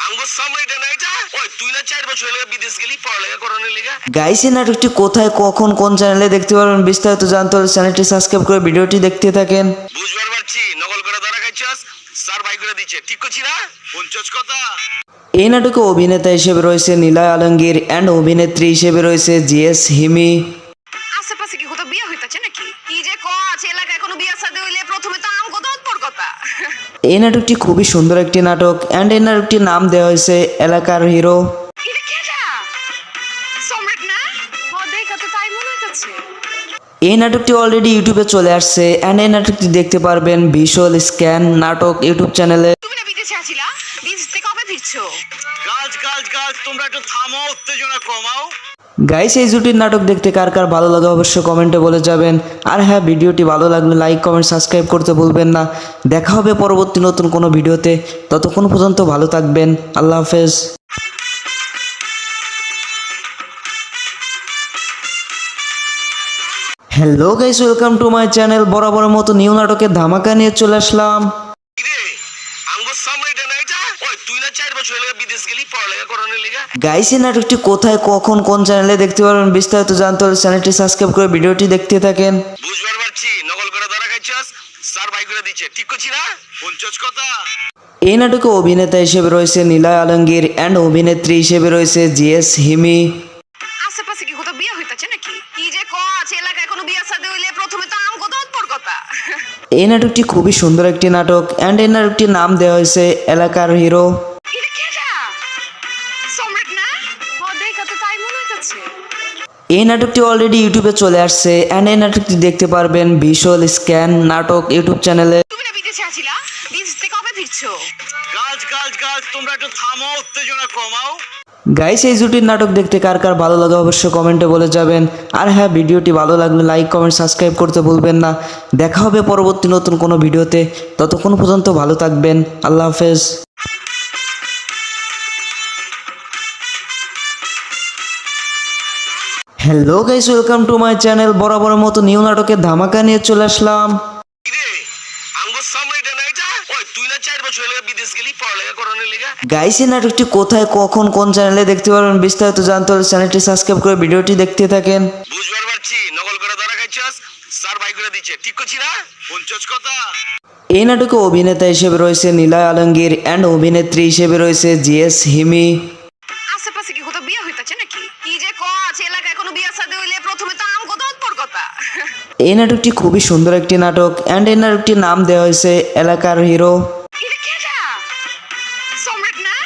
আঙ্গুর সামনে এটা না এটা ওই তুই না 4 বছর হলো বিদেশ গেলি পড়ালেখা করানোর লিগা গাইস এই নাটকটি কোথায় কখন কোন চ্যানেলে দেখতে পারবেন বিস্তারিত জানতে হলে চ্যানেলটি সাবস্ক্রাইব করে ভিডিওটি দেখতে থাকেন। বুঝবার পারছি নকল করে ধরা খাইছস স্যার বাই করে দিচ্ছে ঠিক করছি না পঞ্চাশ কথা এই নাটকে অভিনেতা হিসেবে রয়েছে নীলয় আলমগীর অ্যান্ড অভিনেত্রী হিসেবে রয়েছে জিএস হিমি। আশেপাশে কি কোথাও বিয়ে হইতাছে নাকি? কি যে কস এলাকায় কোনো বিয়া শাদী হইলে প্রথমে তো আমগো তো উৎপর কথা। এই নাটকটি খুবই সুন্দর একটি নাটক অ্যান্ড এই নাটকটির নাম দেওয়া হয়েছে এলাকার হিরো। এটা কেডা? সম্রাট না? ও দেখা তো তাই মনে হইতাছে। এই নাটকটি অলরেডি ইউটিউবে চলে আসছে অ্যান্ড এই নাটকটি দেখতে পারবেন ভিজুয়াল স্ক্যান নাটক ইউটিউব চ্যানেলে। তুমি না বিদেশে আছিলা? বিদেশ থেকে কবে ফিরছো? গাছ গাছ গাছ তোমরা একটু থামো উত্তেজনা কমাও গাইস এই জুটির নাটক দেখতে কার কার ভালো লাগে অবশ্যই কমেন্টে বলে যাবেন। আর হ্যাঁ, ভিডিওটি ভালো লাগলে লাইক কমেন্ট সাবস্ক্রাইব করতে ভুলবেন না। দেখা হবে পরবর্তী নতুন কোনো ভিডিওতে। ততক্ষণ পর্যন্ত ভালো থাকবেন। আল্লাহ হাফেজ। Hello guys, welcome to my channel. বরাবরের মতো নিউ নাটকের ধামাকা নিয়ে চলে আসলাম। কিরে আঙ্গুর সামনে এটা না এটা ওই তুই না 4 বছর হলো বিদেশ গেলি পড়ালেখা করানোর লেগা গাইস এই নাটকটি কোথায় কখন কোন চ্যানেলে দেখতে পারবেন বিস্তারিত জানতে হলে চ্যানেলটি সাবস্ক্রাইব করে ভিডিওটি দেখতে থাকেন। বুঝবার পারছি নকল করে ধরা খাইছস স্যার ভাই করে দিচ্ছে ঠিক করছি না পঞ্চাশ কথা এই নাটকে অভিনেতা হিসেবে রয়েছে নীলয় আলমগীর অ্যান্ড অভিনেত্রী হিসেবে রয়েছে জিএস হিমি। আশেপাশে কি কোথাও বিয়ে হইতাছে নাকি? কি যে কস এলাকায় কোনো বিয়া শাদী হইলে প্রথমে তো আম কথা উৎপর কথা। এই নাটকটি খুবই সুন্দর একটি নাটক অ্যান্ড এই নাটকটির নাম দেওয়া হয়েছে এলাকার হিরো। এটা কেডা? সম্রাট না? ও দেখা তো তাই মনে হইতাছে। এই নাটকটি অলরেডি ইউটিউবে চলে আসছে অ্যান্ড এই নাটকটি দেখতে পারবেন ভিজুয়াল স্ক্যান নাটক ইউটিউব চ্যানেলে। তুমি না বিদেশে আছিলা? বিদেশ থেকে কবে ফিরছো? গাছ তোমরা একটু থামো উত্তেজনা কমাও গাইস এই জুটির নাটক দেখতে কার কার ভালো লাগে অবশ্যই কমেন্টে বলে যাবেন। আর হ্যাঁ, ভিডিওটি ভালো লাগলে লাইক কমেন্ট সাবস্ক্রাইব করতে ভুলবেন না। দেখা হবে পরবর্তী নতুন কোনো ভিডিওতে। ততক্ষণ পর্যন্ত ভালো থাকবেন। আল্লাহ হাফেজ। Hello guys, welcome to my channel. বরাবরের মতো নিউ নাটকের ধামাকা নিয়ে চলে আসলাম। কিরে আঙ্গুর সামনে এটা না এটা ওই তুই না 4 বছর হলো বিদেশ গেলি পড়ালেখা করানোর লেগা গাইস এই নাটকটি কোথায় কখন কোন চ্যানেলে দেখতে পারবেন বিস্তারিত জানতে হলে চ্যানেলটি সাবস্ক্রাইব করে ভিডিওটি দেখতে থাকেন। বুঝবার পারছি নকল করে ধরা খাইছস স্যার ভাই করে দিচ্ছে ঠিক করছি না পঞ্চাশ কথা এই নাটকে অভিনেতা হিসেবে রয়েছে নীলয় আলমগীর অ্যান্ড অভিনেত্রী হিসেবে রয়েছে জিএস হিমি। আশেপাশে কি কোথাও বিয়ে হইতাছে নাকি? কি যে কস এলাকায় কোনো বিয়া শাদী হইলে প্রথমে তো আম কথা উৎপর কথা। এই নাটকটি খুবই সুন্দর একটি নাটক অ্যান্ড এই নাটকটির নাম দেওয়া হয়েছে এলাকার হিরো। এটা কেডা? সম্রাট না?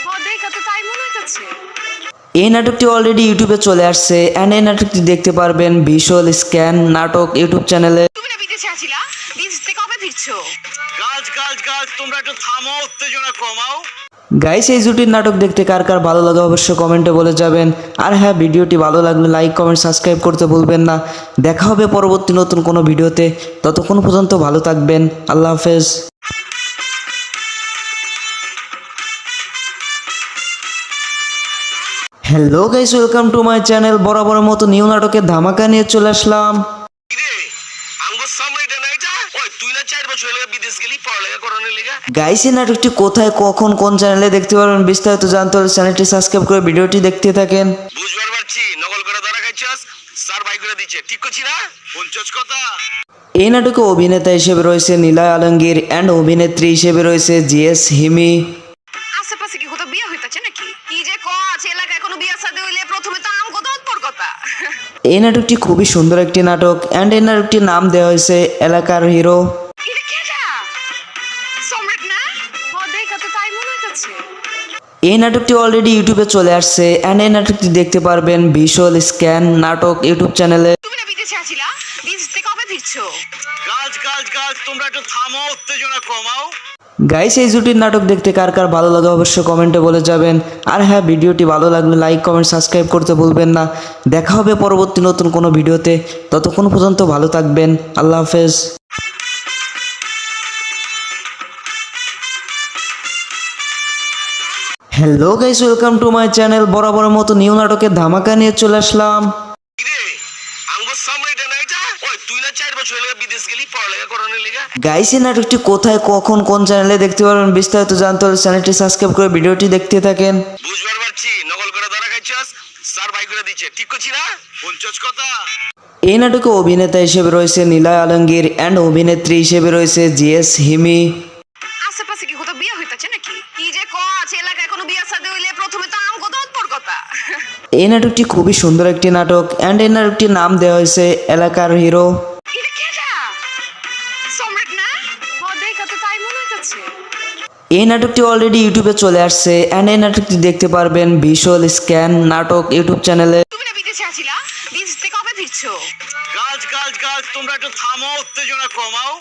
ও দেখা তো তাই মনে হইতাছে। এই নাটকটি অলরেডি ইউটিউবে চলে আসছে অ্যান্ড এই নাটকটি দেখতে পারবেন ভিজুয়াল স্ক্যান নাটক ইউটিউব চ্যানেলে। তুমি না বিদেশে আছিলা? বিদেশ থেকে কবে ফিরছো? গাছ তোমরা একটু থামো উত্তেজনা কমাও গাইস এই জুটির নাটক দেখতে কার কার ভালো লাগে অবশ্যই কমেন্টে বলে যাবেন। আর হ্যাঁ, ভিডিওটি ভালো লাগলে লাইক কমেন্ট সাবস্ক্রাইব করতে ভুলবেন না। দেখা হবে পরবর্তী নতুন কোনো ভিডিওতে। ততক্ষণ পর্যন্ত ভালো থাকবেন। আল্লাহ হাফেজ। Hello guys, welcome to my channel. বরাবরের মতো নিউ নাটকের ধামাকা নিয়ে চলে আসলাম। কিরে আঙ্গুর সামনে এটা না এটা ওই তুই না 4 বছর হলো বিদেশ গেলি পড়ালেখা করানোর লেগা গাইস এই নাটকটি কোথায় কখন কোন চ্যানেলে দেখতে পারবেন বিস্তারিত জানতে হলে চ্যানেলটি সাবস্ক্রাইব করে ভিডিওটি দেখতে থাকেন। বুঝবার পারছি নকল করে ধরা খাইছস স্যার ভাই করে দিচ্ছে ঠিক করছি না পঞ্চাশ কথা এই নাটকে অভিনেতা হিসেবে রয়েছে নীলয় আলমগীর অ্যান্ড অভিনেত্রী হিসেবে রয়েছে জিএস হিমি। আশেপাশে কি কোথাও বিয়ে হইতাছে নাকি? কি যে কস এলাকায় কোনো বিয়া শাদী হইলে প্রথমে তো আম কথা উৎপর কথা। এই নাটকটি খুবই সুন্দর একটি নাটক অ্যান্ড এই নাটকটির নাম দেওয়া হয়েছে এলাকার হিরো। এটা কেডা? সম্রাট না? ও দেখা তো তাই মনে হইতাছে। এই নাটকটি অলরেডি ইউটিউবে চলে আসছে অ্যান্ড এই নাটকটি দেখতে পারবেন ভিজুয়াল স্ক্যান নাটক ইউটিউব চ্যানেলে। তুমি না বিদেশে আছিলা? বিদেশ থেকে কবে ফিরছো? গাছ তোমরা একটু থামো উত্তেজনা কমাও গাইস এই জুটির নাটক দেখতে কার কার ভালো লাগে অবশ্যই কমেন্টে বলে যাবেন। আর হ্যাঁ, ভিডিওটি ভালো লাগলে লাইক কমেন্ট সাবস্ক্রাইব করতে ভুলবেন না। দেখা হবে পরবর্তী নতুন কোনো ভিডিওতে। ততক্ষণ পর্যন্ত ভালো থাকবেন। আল্লাহ হাফেজ। Hello guys, welcome to my channel. বরাবরের মতো নিউ নাটকের ধামাকা নিয়ে চলে আসলাম। কিরে আঙ্গুর সামনে এটা না এটা ওই তুই না 4 বছর হলো বিদেশ গেলি পড়ালেখা করানোর লেগা গাইস এই নাটকটি কোথায় কখন কোন চ্যানেলে দেখতে পারবেন বিস্তারিত জানতে হলে চ্যানেলটি সাবস্ক্রাইব করে ভিডিওটি দেখতে থাকেন। বুঝবার পারছি নকল করে ধরা খাইছস স্যার ভাই করে দিচ্ছে ঠিক করছি না পঞ্চাশ কথা এই নাটকে অভিনেতা হিসেবে রয়েছে নীলয় আলমগীর অ্যান্ড অভিনেত্রী হিসেবে রয়েছে জিএস হিমি। আশেপাশে কি কোথাও বিয়ে হইতাছে নাকি? কি যে কস এলাকায় কোনো বিয়া শাদী হইলে প্রথমে তো আম কথা উৎপর কথা। এই নাটকটি খুবই সুন্দর একটি নাটক অ্যান্ড এই নাটকটির নাম দেওয়া হয়েছে এলাকার হিরো। এটা কেডা? সম্রাট না? ও দেখা তো তাই মনে হইতাছে। এই নাটকটি অলরেডি ইউটিউবে চলে আসছে অ্যান্ড এই নাটকটি দেখতে পারবেন ভিজুয়াল স্ক্যান নাটক ইউটিউব চ্যানেলে। তুমি না বিদেশে আছিলা? বিদেশ থেকে কবে ফিরছো? গাছ তোমরা একটু থামো উত্তেজনা কমাও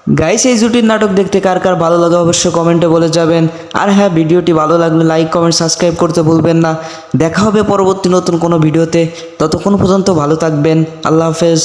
গাইস এই জুটির নাটক দেখতে কার কার ভালো লাগে অবশ্যই কমেন্টে বলে যাবেন। আর হ্যাঁ, ভিডিওটি ভালো লাগলে লাইক কমেন্ট সাবস্ক্রাইব করতে ভুলবেন না। দেখা হবে পরবর্তী নতুন কোনো ভিডিওতে, ততক্ষণ পর্যন্ত ভালো থাকবেন। আল্লাহ হাফেজ।